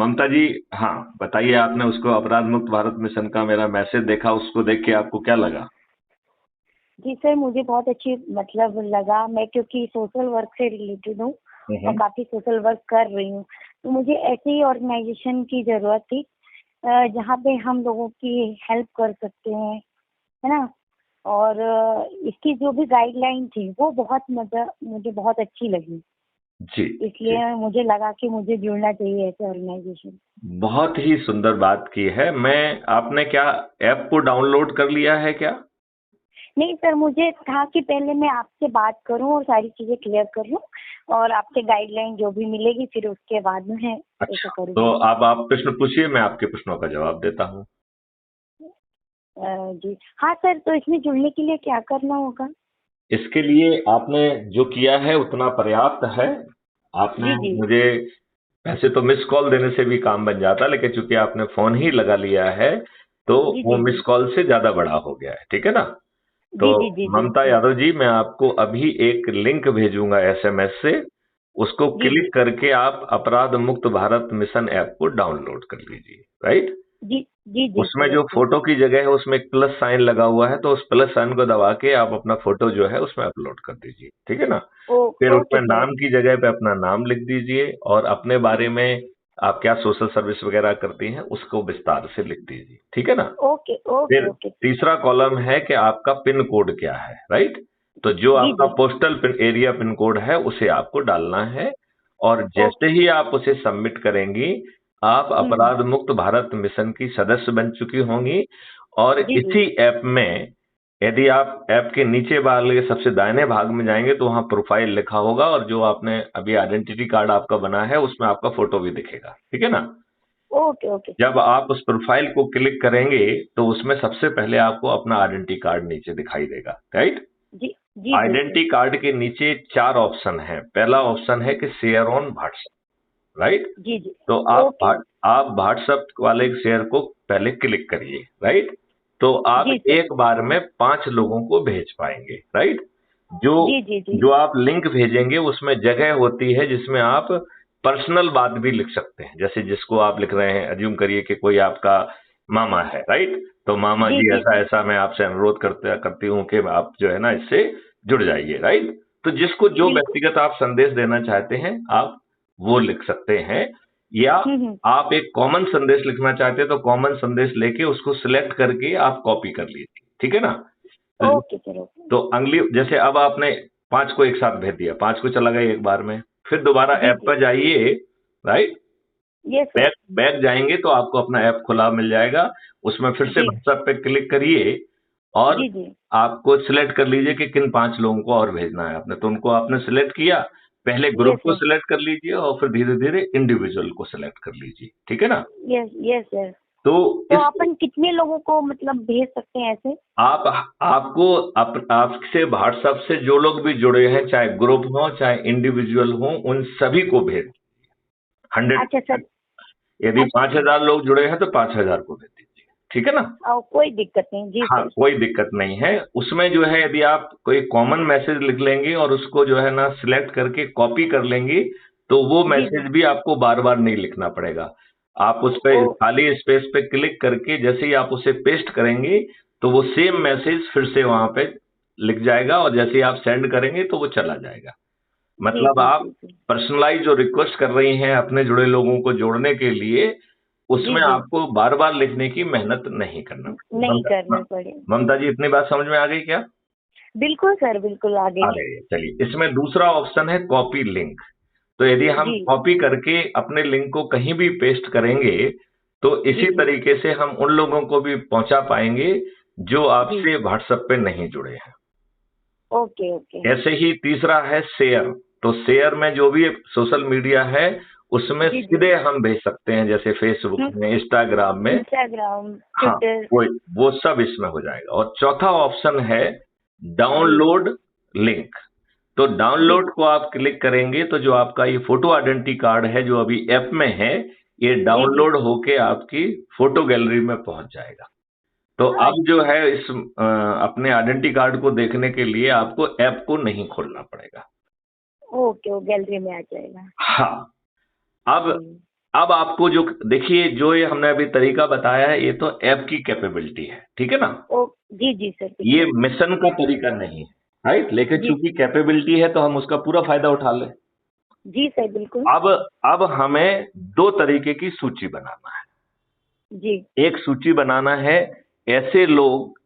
ममता जी, हाँ बताइए, आपने उसको अपराध मुक्त भारत मिशन का मेरा मैसेज देखा, उसको देख के आपको क्या लगा? जी सर, मुझे बहुत अच्छी मतलब लगा। मैं क्योंकि सोशल वर्क से रिलेटेड हूँ और काफी सोशल वर्क कर रही हूँ, तो मुझे ऐसी ऑर्गेनाइजेशन की जरूरत थी जहाँ पे हम लोगों की हेल्प कर सकते हैं, है ना। और इसकी जो भी गाइडलाइन थी वो मुझे बहुत अच्छी लगी। जी जी, इसलिए मुझे लगा कि मुझे जुड़ना चाहिए ऐसे ऑर्गेनाइजेशन। बहुत ही सुंदर बात की है। आपने क्या ऐप को डाउनलोड कर लिया है क्या? नहीं सर, मुझे था कि पहले मैं आपसे बात करूं और सारी चीजें क्लियर कर लूं, और आपसे गाइडलाइन जो भी मिलेगी फिर उसके बाद में ऐसा अच्छा, तो करूंगी। अब आप प्रश्न पूछिए, मैं आपके प्रश्नों का जवाब देता हूँ। जी हाँ सर, तो इसमें जुड़ने के लिए क्या करना होगा? इसके लिए आपने जो किया है उतना पर्याप्त है। आपने जी जी मुझे, वैसे तो मिस कॉल देने से भी काम बन जाता, लेकिन चूंकि आपने फोन ही लगा लिया है तो जी वो जी मिस जी कॉल से ज्यादा बड़ा हो गया है, ठीक है ना। तो जी जी जी जी ममता यादव जी, मैं आपको अभी एक लिंक भेजूंगा एसएमएस से, उसको जी क्लिक जी करके आप अपराध मुक्त भारत मिशन ऐप को डाउनलोड कर लीजिए, राइट। जी जी जी उसमें सर, जो ओके फोटो की जगह है उसमें एक प्लस साइन लगा हुआ है, तो उस प्लस साइन को दबा के आप अपना फोटो जो है उसमें अपलोड कर दीजिए, ठीक है ना। ओ फिर ओके उसमें सर, नाम की जगह पे अपना नाम लिख दीजिए और अपने बारे में आप क्या सोशल सर्विस वगैरह करती हैं उसको विस्तार से लिख दीजिए, ठीक है ना। ओके ओके फिर ओके सर। तीसरा कॉलम है कि आपका पिन कोड क्या है, राइट। तो जो जी आपका जी postal pin area pin code है उसे आपको डालना है, और जैसे ओके। ही आप उसे सबमिट करेंगी आप अपराध मुक्त भारत मिशन की सदस्य बन चुकी होंगी। और जी जी इसी ऐप में, यदि आप ऐप के नीचे वाले सबसे दाहिने भाग में जाएंगे तो वहां प्रोफाइल लिखा होगा, और जो आपने अभी आइडेंटिटी कार्ड आपका बना है उसमें आपका फोटो भी दिखेगा, ठीक है ना। Okay okay sir. जब आप उस प्रोफाइल को क्लिक करेंगे तो उसमें सबसे पहले आपको अपना आइडेंटिटी कार्ड नीचे दिखाई देगा, राइट। जी जी जी सर। आइडेंटिटी कार्ड के नीचे चार ऑप्शन है। पहला ऑप्शन है कि शेयर ऑन व्हाट्सएप, राइट। जी जी तो ओके ओके। आप व्हाट्सएप वाले शेयर को पहले क्लिक करिए, राइट। तो आप जी सर। एक बार में 5 लोगों को भेज पाएंगे, राइट। जो जी जी जी जो आप लिंक भेजेंगे उसमें जगह होती है जिसमें आप पर्सनल बात भी लिख सकते हैं, जैसे जिसको आप लिख रहे हैं, अज्यूम करिए कि कोई आपका मामा है, राइट। तो मामा जी जी, जी ऐसा ऐसा मैं आपसे अनुरोध करती हूँ कि आप जो है ना इससे जुड़ जाइए, राइट। तो जिसको जो बिल्कुल। व्यक्तिगत आप संदेश देना चाहते हैं आप वो लिख सकते हैं, या हम्म। आप एक कॉमन संदेश लिखना चाहते हैं तो कॉमन संदेश लेके उसको सिलेक्ट करके आप कॉपी कर लीजिए, ठीक है ना। तो ओके सर, ओके। तो अगली, जैसे अब आपने 5 को एक साथ भेज दिया, 5 को चला गया एक बार में, फिर दोबारा जी ऐप जी। पर जाइए, right. Yes sir. Back back जाएंगे तो आपको अपना ऐप खुला मिल जाएगा, उसमें फिर से जी व्हाट्सएप पे क्लिक करिए और जी जी आपको सिलेक्ट कर लीजिए कि किन 5 लोगों को और भेजना है आपने, तो उनको आपने सिलेक्ट किया। पहले ग्रुप यस को यस सिलेक्ट कर लीजिए और फिर धीरे धीरे इंडिविजुअल को सिलेक्ट कर लीजिए, ठीक है ना। Yes yes sir. तो तो इस अपन कितने लोगों को मतलब भेज सकते हैं ऐसे? आप आपको आपसे व्हाट्सएप से जो लोग भी जुड़े हैं, चाहे ग्रुप हो चाहे इंडिविजुअल हो, उन सभी को भेज, अच्छा 100%। सर। यदि अच्छा अच्छा। 5,000 लोग जुड़े हैं तो 5,000 को भेज दीजिए, ठीक है ना। कोई दिक्कत नहीं जी हाँ, सर। कोई दिक्कत नहीं है उसमें। जो है यदि आप कोई कॉमन मैसेज लिख लेंगे और उसको जो है ना सिलेक्ट करके कॉपी कर लेंगे तो वो जी जी। मैसेज भी आपको बार बार नहीं लिखना पड़ेगा। आप उस ओ पे खाली स्पेस पे क्लिक करके जैसे ही आप उसे पेस्ट करेंगे तो वो सेम मैसेज फिर से वहां पे लिख जाएगा, और जैसे ही आप सेंड करेंगे तो वो चला जाएगा। जी मतलब जी आप जी जी पर्सनलाइज जो रिक्वेस्ट कर रही हैं अपने जुड़े लोगों को जोड़ने के लिए, जी उसमें जी। आपको बार बार लिखने की मेहनत नहीं करना। नहीं ममता, करना हाँ, पड़े। ममता जी, इतनी बात समझ में आ गई क्या? बिल्कुल सर, बिल्कुल आ आ गई। गई है। चलिए, इसमें दूसरा ऑप्शन है कॉपी लिंक। तो यदि हम जी कॉपी करके अपने लिंक को कहीं भी पेस्ट करेंगे तो जी इसी जी तरीके से हम उन लोगों को भी पहुंचा पाएंगे जो जी। आपसे व्हाट्सएप पे नहीं जुड़े हैं। Okay okay. ऐसे ही तीसरा है शेयर। तो शेयर में जो भी सोशल मीडिया है उसमें जी जी। सीधे हम भेज सकते हैं, जैसे फेसबुक में, इंस्टाग्राम में। इंस्टाग्राम, हाँ, ट्विटर। वो सब इसमें हो जाएगा। और चौथा ऑप्शन है जी डाउनलोड लिंक। तो जी डाउनलोड को आप क्लिक करेंगे तो जो आपका ये फोटो आइडेंटिटी कार्ड है जो अभी ऐप में है, ये जी जी। डाउनलोड होके आपकी फोटो गैलरी में पहुंच जाएगा। तो अब जो अच्छा। है अपने आइडेंटिटी कार्ड को देखने के लिए आपको ऐप को नहीं खोलना पड़ेगा। ओके, वो गैलरी में आ जाएगा। हाँ। अब जी अब आपको जो देखिए, जो ये हमने अभी तरीका बताया है, ये तो ऐप की कैपेबिलिटी है, ठीक है ना। ओ जी जी सर, ये बिल्कुल। मिशन का तरीका नहीं है, राइट। लेकिन जी चूंकि कैपेबिलिटी है तो हम उसका पूरा फायदा उठा लें। जी सर, बिल्कुल। अब अब हमें दो तरीके की सूची बनाना है। जी एक सूची बनाना है ऐसे लोग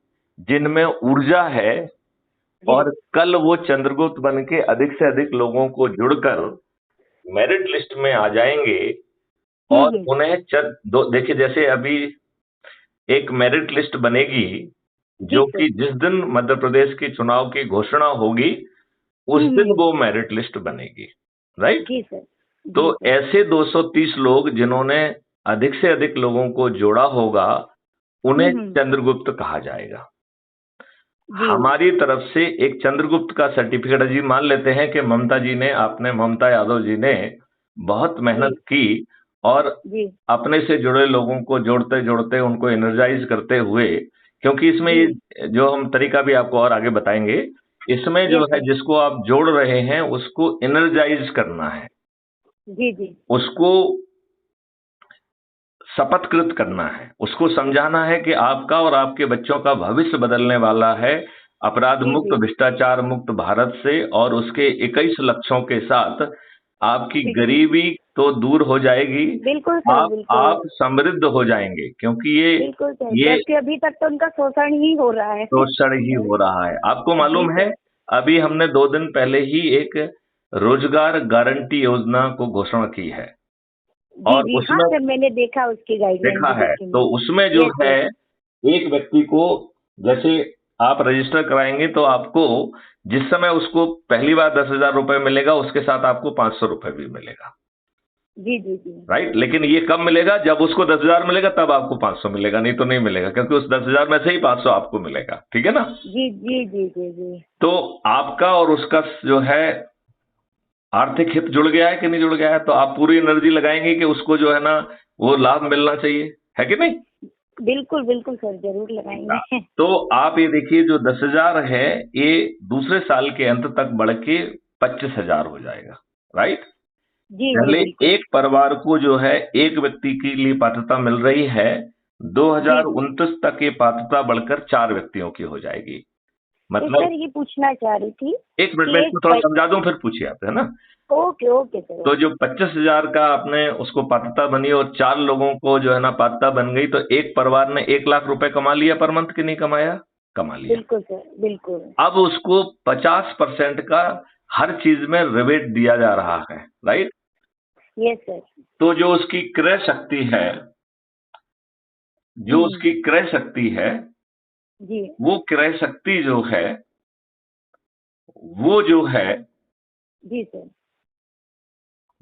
जिनमें ऊर्जा है, जी। और कल वो चंद्रगुप्त बन के अधिक से अधिक लोगों को जुड़कर मेरिट लिस्ट में आ जाएंगे। और हम्म। उन्हें दो देखिए, जैसे अभी एक मेरिट लिस्ट बनेगी, जी जो सर। कि जिस दिन मध्य प्रदेश की चुनाव की घोषणा होगी उस दिन हम्म। वो मेरिट लिस्ट बनेगी, राइट। जी सर। तो जी सर। ऐसे 230 लोग जिन्होंने अधिक से अधिक लोगों को जोड़ा होगा, उन्हें हम्म। चंद्रगुप्त कहा जाएगा। जी हमारी तरफ से एक चंद्रगुप्त का सर्टिफिकेट, जी मान लेते हैं कि ममता यादव जी ने बहुत जी मेहनत की, और जी अपने से जुड़े लोगों को जोड़ते जोड़ते उनको एनर्जाइज करते हुए, क्योंकि इसमें जी। ये जो हम तरीका भी आपको और आगे बताएंगे, इसमें जो यस है सर। जिसको आप जोड़ रहे हैं उसको एनर्जाइज करना है, जी जी उसको शपथकृत करना है, उसको समझाना है कि आपका और आपके बच्चों का भविष्य बदलने वाला है, अपराध जी मुक्त जी। भ्रष्टाचार मुक्त भारत से, और उसके 21 लक्ष्यों के साथ आपकी ठीक है। गरीबी तो दूर हो जाएगी, बिल्कुल सर, बिल्कुल। आप समृद्ध हो जाएंगे, क्योंकि बिल्कुल सर, ये जबकि अभी तक तो उनका शोषण ही हो रहा है। शोषण ही हो रहा है। आपको जी मालूम है, सर। अभी हमने 2 दिन पहले ही एक रोजगार गारंटी योजना को घोषणा की है, जी और जी, हाँ उसमें सर, मैंने देखा, उसकी गाइडलाइन देखा भी है, देखी तो मैंने। उसमें जो यस है यस। एक व्यक्ति को, जैसे आप रजिस्टर कराएंगे तो आपको जिस समय उसको पहली बार 10,000 रुपए मिलेगा, उसके साथ आपको 500 रुपए भी मिलेगा, जी जी जी। राइट। लेकिन ये कब मिलेगा, जब उसको 10,000 मिलेगा तब आपको 500 मिलेगा, नहीं तो नहीं मिलेगा, क्योंकि उस 10,000 में से ही 500 आपको मिलेगा, ठीक है ना। जी जी जी जी जी। तो आपका और उसका जो है आर्थिक हित जुड़ गया है कि नहीं जुड़ गया है, तो आप पूरी एनर्जी लगाएंगे कि उसको जो है ना वो लाभ मिलना चाहिए, है कि नहीं। बिल्कुल बिल्कुल सर, जरूर लगाएंगे। तो आप ये देखिए, जो 10,000 है, ये दूसरे साल के अंत तक बढ़ के 25,000 हो जाएगा, राइट। जी जी पहले बिल्कुल। एक परिवार को जो है एक व्यक्ति के लिए पात्रता मिल रही है, जी जी। 2029 तक ये पात्रता बढ़कर 4 व्यक्तियों की हो जाएगी। तो मतलब सर, ये पूछना चाह रही थी एक मिनट में कि इसको थोड़ा समझा दूं, फिर पूछिए आप, है ना। ओके ओके सर, तो ओके। जो 25,000 का आपने उसको पात्रता बनी और 4 लोगों को जो है ना पात्रता बन गई, तो एक परिवार ने 1 लाख रुपए कमा लिया पर मंथ, की नहीं कमाया, कमा लिया। बिल्कुल सर, बिल्कुल। अब उसको 50% का हर चीज में रिबेट दिया जा रहा है, राइट। Yes sir. तो जो उसकी क्रय शक्ति है, जो हम्म। उसकी क्रय शक्ति है, जी वो क्रय शक्ति जो है, वो जो है जी सर।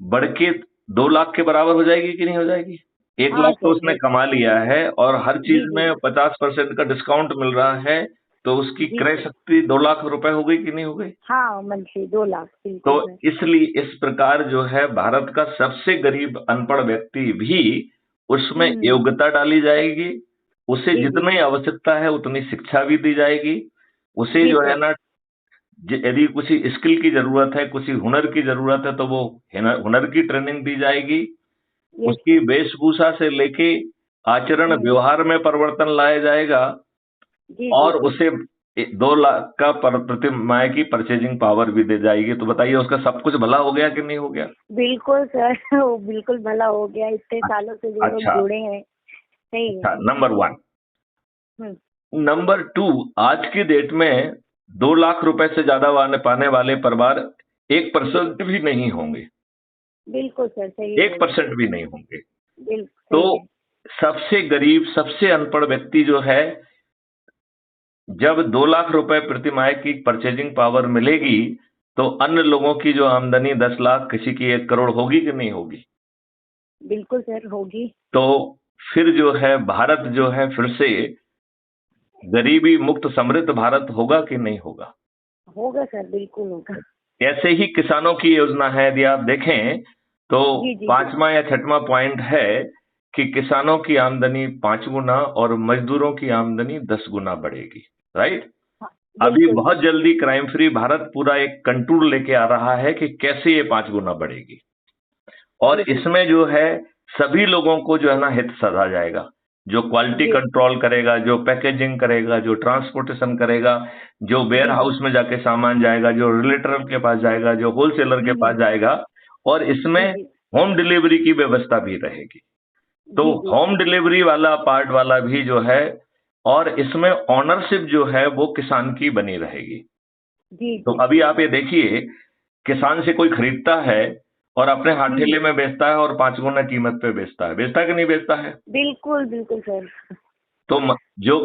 बढ़ के 2 लाख के बराबर हो जाएगी कि नहीं हो जाएगी। एक हाँ लाख तो सर, उसने ये कमा लिया है, और हर चीज जी जी में 50% का डिस्काउंट मिल रहा है, तो उसकी जी क्रय सर। शक्ति 2 लाख रुपए हो गई कि नहीं हो गई। हाँ, मंथली 2 लाख, तो बिल्कुल सर। इसलिए इस प्रकार जो है भारत का सबसे गरीब अनपढ़ व्यक्ति भी उसमें हम्म। योग्यता डाली जाएगी, उसे जी जी जितनी आवश्यकता है उतनी शिक्षा भी दी जाएगी, उसे जी जो है सर। ना यदि किसी स्किल की जरूरत है, किसी हुनर की जरूरत है, तो वो हुनर की ट्रेनिंग दी जाएगी, यस उसकी सर। वेशभूषा से लेके आचरण हम्म। व्यवहार में परिवर्तन लाया जाएगा, जी जी और जी। उसे 2 लाख का प्रति माह की परचेजिंग पावर भी दे जाएगी। तो बताइए उसका सब कुछ भला हो गया कि नहीं हो गया। बिल्कुल सर। वो बिल्कुल भला हो गया, इतने सालों से जो लोग अच्छा, जुड़े हैं। सही है। अच्छा, नंबर 1। हम्म। नंबर 2, आज की डेट में 2 लाख रुपए से ज्यादा पाने वाले परिवार 1% भी नहीं होंगे, बिल्कुल सर, सही एक बोल रहे हैं। परसेंट भी नहीं होंगे। बिल्कुल तो सही है। सबसे गरीब, सबसे अनपढ़ व्यक्ति जो है, जब 2 लाख रुपए प्रति माह की परचेजिंग पावर मिलेगी, तो अन्य लोगों की जो आमदनी 10 लाख, किसी की 1 करोड़ होगी कि नहीं होगी। बिल्कुल सर, होगी। तो फिर जो है भारत जो है फिर से गरीबी मुक्त समृद्ध भारत होगा कि नहीं होगा। होगा सर, बिल्कुल होगा। ऐसे ही किसानों की योजना है, यदि आप देखें तो जी जी जी। 5वां या 6वां पॉइंट है कि किसानों की आमदनी 5 गुना और मजदूरों की आमदनी 10 गुना बढ़ेगी, राइट। हाँ, अभी बिल्कुल बहुत सर। जल्दी क्राइम फ्री भारत पूरा एक कंटूर लेके आ रहा है कि कैसे ये 5 गुना बढ़ेगी, और जी जी इसमें जो है सभी लोगों को जो है ना हित साधा जाएगा। जो क्वालिटी जी कंट्रोल करेगा, जो पैकेजिंग करेगा, जो ट्रांसपोर्टेशन करेगा, जो वेयर जी हाउस में जाके सामान जाएगा, जो रिलेटर के पास जाएगा, जो होलसेलर के पास जाएगा, और इसमें जी जी होम डिलीवरी की व्यवस्था भी रहेगी। तो जी जी होम डिलीवरी वाला पार्ट वाला भी जो है, और इसमें ऑनरशिप जो है वो किसान की बनी रहेगी। जी तो जी अभी आप ये देखिए, किसान से कोई खरीदता है और अपने हाथ ठेले में बेचता है और 5 गुना कीमत पे बेचता है कि नहीं बेचता है? बिल्कुल बिल्कुल सर। तो जो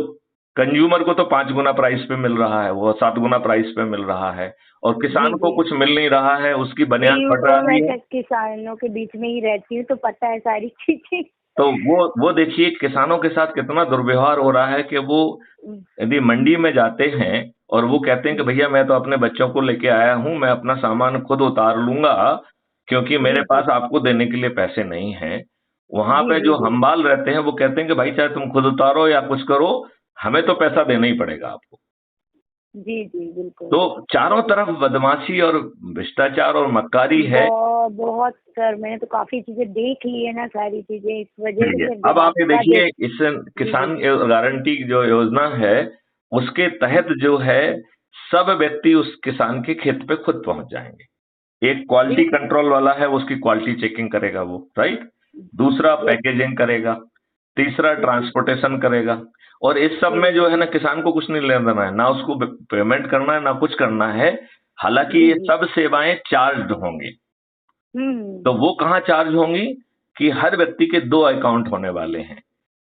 कंज्यूमर को तो 5 गुना प्राइस पे मिल रहा है, वो 7 गुना प्राइस पे मिल रहा है, और जी किसान को जी कुछ मिल नहीं रहा है, उसकी ये बनियान यूं फट तो मैं रही है। किसानों के बीच में ही रहती हूँ तो पता है सारी चीजें। तो वो देखिए किसानों के साथ कितना दुर्व्यवहार हो रहा है कि वो हम्म, यदि मंडी में जाते हैं और वो कहते हैं कि भैया मैं तो अपने बच्चों को लेके आया हूं, मैं अपना सामान खुद उतार लूंगा क्योंकि मेरे जी जी पास आपको देने के लिए पैसे नहीं हैं। वहां जी पे जी जो जी हम्बाल रहते हैं वो कहते हैं कि भाई चाहे तुम खुद उतारो या कुछ करो, हमें तो पैसा देना ही पड़ेगा आपको। जी जी बिल्कुल। तो चारों तरफ बदमाशी और भ्रष्टाचार और मक्कारी है। बहुत सर, मैंने तो काफी चीजें देख ली है ना, सारी चीजें इस वजह से चलिए, फिर अब आप ये रास्ता देखिए, देख। इस जी जी किसान गारंटी जो योजना है, उसके तहत जो है सब व्यक्ति उस किसान के खेत पे खुद पहुंच जाएंगे। एक क्वालिटी बिल्कुल। कंट्रोल वाला है, उसकी क्वालिटी चेकिंग करेगा वो, राइट। दूसरा यस। पैकेजिंग करेगा, तीसरा जी जी ट्रांसपोर्टेशन करेगा, और इस सब जी में जो है ना किसान को कुछ नहीं लेना देना है, ना उसको पेमेंट करना है, ना कुछ करना है। हालांकि जी ये जी। सब सेवाएं चार्ज होंगी। तो हम्म। वो कहाँ चार्ज होंगी कि हर व्यक्ति के 2 अकाउंट होने वाले हैं।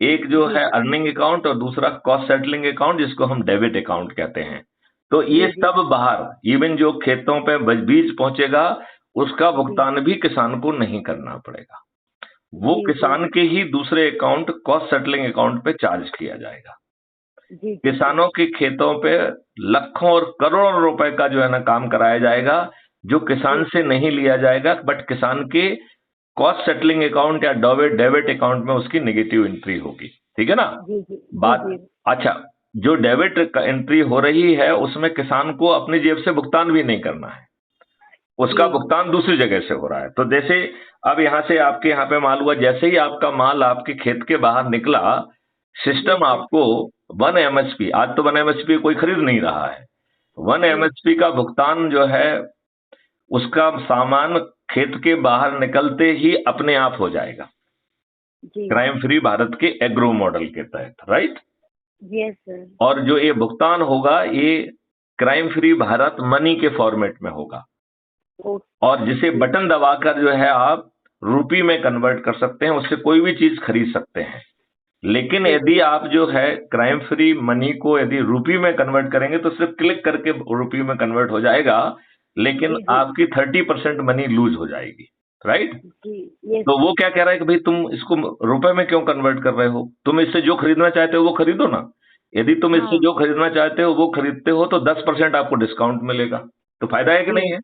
एक जो जी है जी अर्निंग अकाउंट और दूसरा कॉस्ट सेटलिंग अकाउंट, जिसको हम डेबिट अकाउंट कहते हैं। तो ये जी जी सब बाहर, इवन जो खेतों पे बीज पहुंचेगा, उसका जी भुगतान भी किसान को नहीं करना पड़ेगा। वो जी जी किसान के ही दूसरे अकाउंट कॉस्ट सेटलिंग अकाउंट पे चार्ज किया जाएगा। जी जी जी किसानों के खेतों पे लाखों और करोड़ों रुपए का जो है ना काम कराया जाएगा, जो किसान जी से नहीं लिया जाएगा, बट किसान के कॉस्ट सेटलिंग अकाउंट या डेबिट अकाउंट में उसकी नेगेटिव एंट्री होगी। ठीक है ना जी जी जी बात? जी अच्छा, जो डेबिट एंट्री हो रही है उसमें किसान को अपनी जेब से भुगतान भी नहीं करना है, उसका जी भुगतान दूसरी जगह से हो रहा है। तो जैसे अब यहां से आपके यहाँ पे माल हुआ, जैसे ही आपका माल आपके खेत के बाहर निकला, जी सिस्टम सर। आपको 1 MSP, आज तो 1 MSP कोई खरीद नहीं रहा है, वन जी एमएसपी का भुगतान जो है, उसका सामान खेत के बाहर निकलते ही अपने आप हो जाएगा, जी क्राइम फ्री भारत के एग्रो मॉडल के तहत, राइट। Yes sir. और जो ये भुगतान होगा, ये क्राइम फ्री भारत मनी के फॉर्मेट में होगा, और जिसे ओके। बटन दबाकर जो है आप रुपी में कन्वर्ट कर सकते हैं, उससे कोई भी चीज खरीद सकते हैं। लेकिन जी यदि आप जो है क्राइम फ्री मनी को यदि रुपी में कन्वर्ट करेंगे तो सिर्फ क्लिक करके रुपी में कन्वर्ट हो जाएगा, लेकिन जी जी आपकी 30% मनी लूज हो जाएगी, राइट। जी यस तो वो सर। क्या कह रहा है कि भाई तुम इसको रुपए में क्यों कन्वर्ट कर रहे हो, तुम इससे जो खरीदना चाहते हो वो खरीदो ना। यदि तुम इससे हाँ जो खरीदना चाहते हो वो खरीदते हो तो 10% आपको डिस्काउंट मिलेगा। तो फायदा है कि जी नहीं है?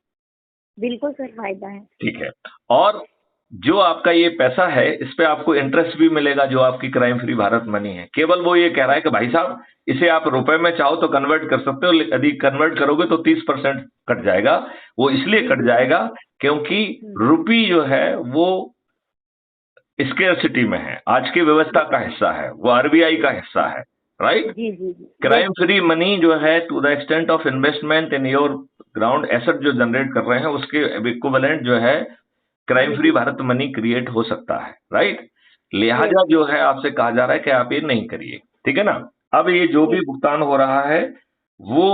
बिल्कुल सर, फायदा है। ठीक है। और जो आपका ये पैसा है, इस पे आपको इंटरेस्ट भी मिलेगा, जो आपकी क्राइम फ्री भारत मनी है। केवल वो ये कह रहा है कि भाई साहब, इसे आप रुपए में चाहो तो कन्वर्ट कर सकते हो, यदि कन्वर्ट करोगे तो 30% कट जाएगा। वो इसलिए जी कट जी। जाएगा क्योंकि रुपी जो है वो स्केर्सिटी में है, आज की व्यवस्था का हिस्सा है, वो आरबीआई का हिस्सा है, राइट। जी जी जी yes crime sir. Free money जो है, to the extent of investment in your ground asset जो जनरेट कर रहे हैं, उसके इक्विवेलेंट जो है क्राइम जी फ्री जी भारत मनी क्रिएट हो सकता है, राइट। यस लिहाजा जो है आपसे कहा जा रहा है कि आप ये नहीं करिए, ठीक है ना। अब ये जो भी यस भुगतान हो रहा है वो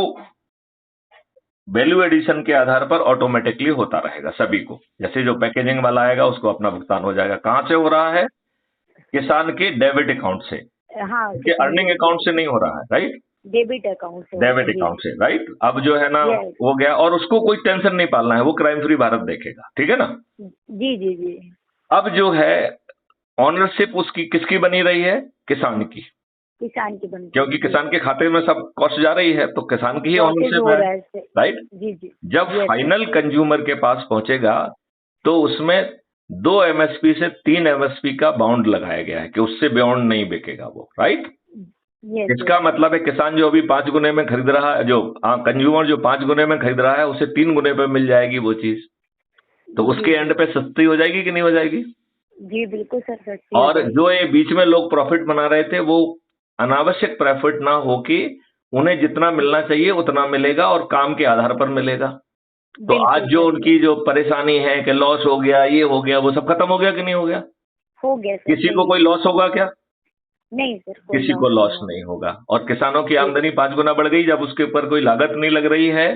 वैल्यू एडिशन के आधार पर ऑटोमेटिकली होता रहेगा सभी को। जैसे जो पैकेजिंग वाला आएगा उसको अपना भुगतान हो जाएगा। कहां से हो रहा है? किसान के डेबिट अकाउंट से, हाँ उसके किसान अर्निंग के अकाउंट से नहीं हो रहा है, राइट। डेबिट अकाउंट से होता डेबिट है। जी अकाउंट से, राइट। अब जो है ना यस। हो गया, और उसको कोई टेंशन नहीं पालना है, वो क्राइम फ्री भारत देखेगा, ठीक है ना। जी जी जी अब जो है ऑनरशिप उसकी किसकी बनी रही है? किसान की, किसान की बनती क्योंकि है जी। किसान के खाते में सब कॉस्ट जा रही है, तो किसान की ही प्रोसेस ऑनरशिप हो है, रहा है इससे। राइट। जी जी जब यस सर। फाइनल कंज्यूमर के पास पहुंचेगा तो उसमें 2 MSP से 3 MSP का बाउंड लगाया गया है कि उससे बियॉन्ड नहीं बिकेगा वो, राइट। यस इसका यस। मतलब है किसान जो अभी 5 गुने में खरीद रहा है, जो कंज्यूमर जो 5 गुने में खरीद रहा है, उसे 3 गुने पे मिल जाएगी वो चीज। तो जी उसके जी एंड पे सस्ती हो जाएगी कि नहीं हो जाएगी? जी बिल्कुल सर, सच्ची और बात। जो ये बीच में लोग प्रॉफिट बना रहे थे वो अनावश्यक प्रॉफिट ना होके उन्हें जितना मिलना चाहिए उतना मिलेगा और काम के आधार पर मिलेगा। तो आज बिल्कुल जो सर, उनकी जो परेशानी है कि लॉस हो गया, ये हो गया, वो सब खत्म हो गया कि नहीं हो गया? हो गया सर, किसी को सही कोई है। लॉस होगा क्या? नहीं सर, कोई किसी लॉस को नहीं लॉस होगा। नहीं होगा। और किसानों की जी आमदनी 5 गुना बढ़ गई जब उसके ऊपर कोई लागत नहीं लग रही है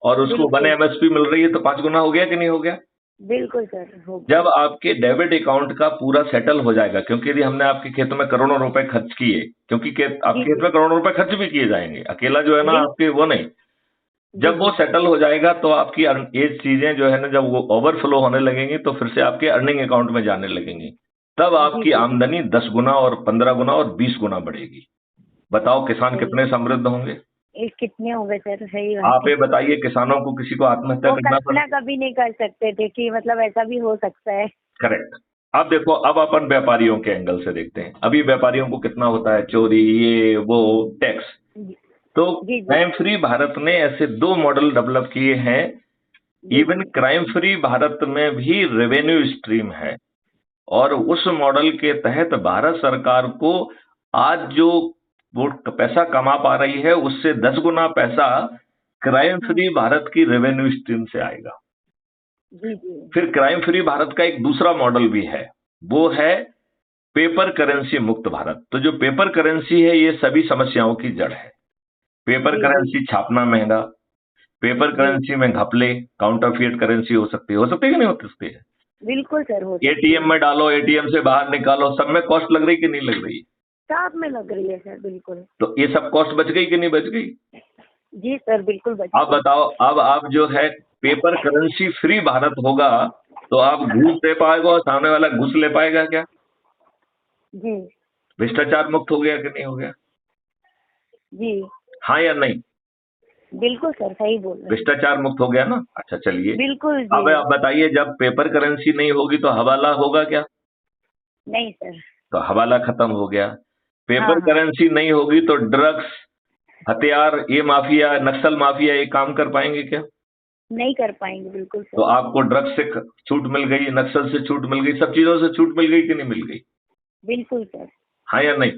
और उसको बने बिल्कुल, एमएसपी मिल रही है, तो 5 गुना हो गया कि नहीं हो गया? बिल्कुल सर, हो गया। जब आपके डेबिट अकाउंट का पूरा सेटल हो जाएगा, क्योंकि यदि हमने आपके खेत में करोड़ों रुपए खर्च किए, क्योंकि जी आपके खेत जी, में करोड़ों रुपए खर्च भी किए जाएंगे, अकेला जो है ना बिल आपके वो नहीं। जी जब वो जी, सेटल हो जाएगा तो आपकी ये चीजें जो है ना, जब वो ओवरफ्लो होने लगेंगी तो फिर से आपके अर्निंग अकाउंट में जाने लगेंगी। तब जी आपकी जी, आमदनी 10 गुना और 15 गुना और 20 गुना बढ़ेगी। बताओ किसान सही कितने है। समृद्ध होंगे? ये कितने हो गए सर, सही बात आप है। ये बताइए, किसानों को किसी को आत्महत्या वो करना पड़ा? कल्पना कभी नहीं कर सकते थे कि मतलब ऐसा भी हो सकता है। करेक्ट। अब देखो, अब अपन व्यापारियों के एंगल से देखते हैं। अभी व्यापारियों को कितना होता है चोरी, ये वो, टैक्स। जी तो जी जी, क्राइम फ्री भारत ने ऐसे 2 मॉडल डेवलप किए हैं। जी इवन जी, क्राइम फ्री भारत में भी रेवेन्यू स्ट्रीम है और उस मॉडल के तहत भारत सरकार को आज जो वो पैसा कमा पा रही है उससे 10 गुना पैसा क्राइम फ्री भारत की रेवेन्यू स्ट्रीम से आएगा। जी जी, फिर क्राइम फ्री भारत का एक दूसरा मॉडल भी है, वो है पेपर करेंसी मुक्त भारत। तो जो पेपर करेंसी है ये सभी समस्याओं की जड़ है। पेपर जी जी, करेंसी छापना महंगा, पेपर जी, करेंसी में घपले, काउंटरफिएट करेंसी हो सकती है कि नहीं हो सकती है? बिल्कुल सर, हो सकती एटीएम है। में डालो, एटीएम से बाहर निकालो, सब में कॉस्ट लग रही कि नहीं लग रही? साथ में लग रही है सर, बिल्कुल। तो ये सब कॉस्ट बच गई कि नहीं बच गई? जी सर, बिल्कुल बच अब गई। बताओ, अब आप जो है पेपर करेंसी फ्री भारत होगा तो आप घूस दे पाएगा और सामने वाला घूस ले पाएगा क्या? जी भ्रष्टाचार मुक्त हो गया कि नहीं हो गया? जी, हाँ या नहीं? बिल्कुल सर, सही बोल रहे हैं। भ्रष्टाचार मुक्त हो गया ना? अच्छा चलिए। बिल्कुल जी। अब आप बताइए, जब पेपर करेंसी नहीं होगी तो हवाला होगा क्या? नहीं सर। तो हवाला खत्म हो गया। हाँ पेपर हाँ, करेंसी नहीं होगी तो ड्रग्स, हथियार, ये माफिया, नक्सल माफिया ये काम कर पाएंगे क्या? नहीं कर पाएंगे, बिल्कुल तो सर। आपको ड्रग्स से छूट मिल गई, नक्सल से छूट मिल गई, सब चीजों से छूट मिल गई कि नहीं मिल गई? बिल्कुल सर। हाँ या नहीं?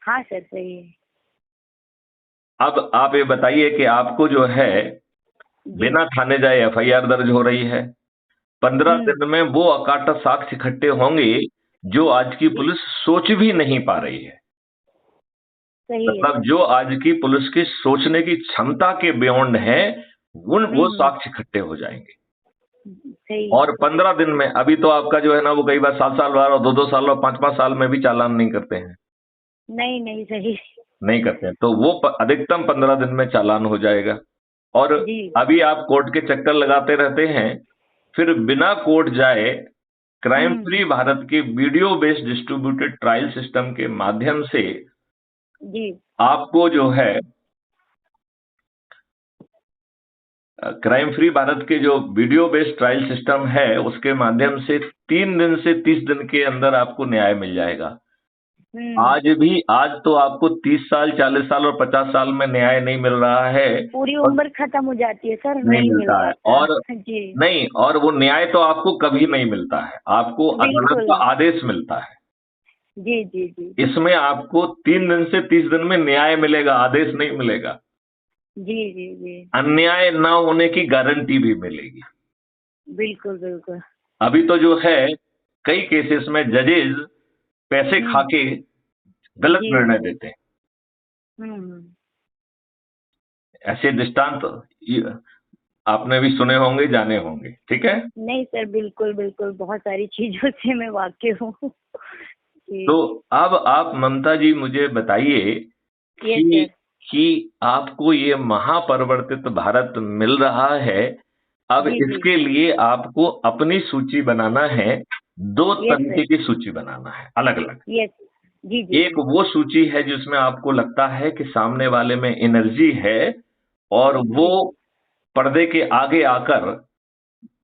हाँ सर, सही है। अब आप ये बताइए कि आपको जो है जी। बिना थाने जाए एफआईआर दर्ज हो रही है। 15 दिन में वो अकाटा साक्ष्य इकट्ठे होंगे जो आज की जी, पुलिस सोच भी नहीं पा रही है। सही है मतलब सर। जो आज की पुलिस की सोचने की क्षमता के बियॉन्ड है, वो हम्म, साक्ष्य इकट्ठे हो जाएंगे। सही है और सर। 15 दिन में, अभी तो आपका जो है ना वो कई बार 7 साल बाद और 2-2 साल और 5-5 साल में भी चालान नहीं करते हैं। नहीं नहीं, सही। नहीं करते हैं तो वो अधिकतम 15 दिन में चालान हो जाएगा। और जी अभी आप कोर्ट के चक्कर लगाते रहते हैं, फिर बिना कोर्ट जाए क्राइम फ्री भारत के video based distributed trial system के माध्यम से जी आपको जो है क्राइम फ्री भारत के जो वीडियो बेस्ड ट्रायल सिस्टम है उसके माध्यम से 3 दिन से 30 दिन के अंदर आपको न्याय मिल जाएगा। आज तो आपको 30 साल, 40 साल और 50 साल में न्याय नहीं मिल रहा है। पूरी और उम्र खत्म हो जाती है सर, नहीं नहीं मिल मिलता है पाता। और जी नहीं, और वो न्याय तो आपको कभी नहीं मिलता है, आपको अदालत बिल्कुल। का आदेश मिलता है। जी जी जी, इसमें आपको 3 दिन से 30 दिन में न्याय मिलेगा, आदेश नहीं मिलेगा। जी जी जी, अन्याय ना होने की गारंटी भी मिलेगी। बिल्कुल बिल्कुल। अभी तो जो है कई केसेस में जजेज पैसे खा के गलत जी, निर्णय देते हैं। हम्म, ऐसे दृष्टांत आपने भी सुने होंगे, जाने होंगे, ठीक है? नहीं सर, बिल्कुल बिल्कुल, बहुत सारी चीजों से मैं वाकिफ हूँ। जी, तो अब आप ममता जी मुझे बताइए यस कि सर। आपको ये महापरिवर्तित भारत मिल रहा है। अब जी जी, इसके लिए आपको अपनी सूची बनाना है, 2 यस तरीके सर। की सूची बनाना है, अलग-अलग। यस, जी जी एक जी, वो सूची है जिसमें आपको लगता है कि सामने वाले में एनर्जी है और वो जी पर्दे के आगे आकर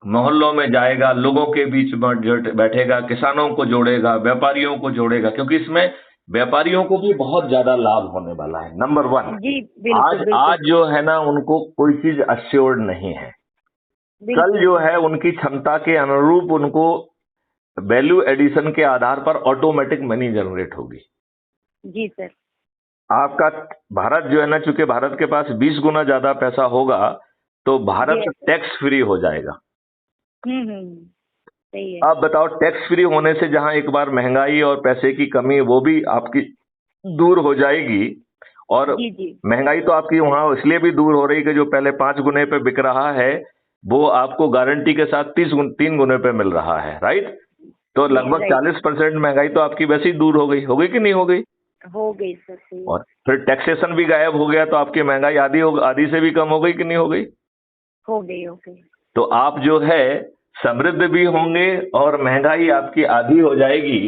मोहल्लों में जाएगा, लोगों के बीच में बैठेगा, किसानों को जोड़ेगा, व्यापारियों को जोड़ेगा, क्योंकि इसमें व्यापारियों को भी बहुत ज्यादा लाभ होने वाला है। नंबर 1, जी, बिल्कुल आज बिल्कुल आज जो है ना उनको कोई चीज अश्योर्ड नहीं है। कल बिल्कुल जो सर। है उनकी क्षमता के अनुरूप उनको वैल्यू एडिशन के आधार पर ऑटोमेटिक मनी जनरेट होगी। जी सर। आपका भारत जो है ना, चूंकि भारत के पास 20 गुना ज्यादा पैसा होगा, तो भारत टैक्स फ्री हो जाएगा। सही है। आप बताओ, टैक्स फ्री होने से जहां एक बार महंगाई और पैसे की कमी वो भी आपकी दूर हो जाएगी, और जी। महंगाई तो आपकी वहां इसलिए भी दूर हो रही कि जो पहले 5 गुने पे बिक रहा है वो आपको गारंटी के साथ 3 गुने पे मिल रहा है, राइट? तो लगभग 40% महंगाई तो आपकी वैसे ही दूर हो गई कि नहीं हो गई? हो गई सर। और फिर टैक्सेशन भी गायब हो गया, तो आपकी महंगाई आधी से भी कम हो गई कि नहीं हो गई? हो गई। तो आप जो है समृद्ध भी होंगे और महंगाई आपकी आधी हो जाएगी,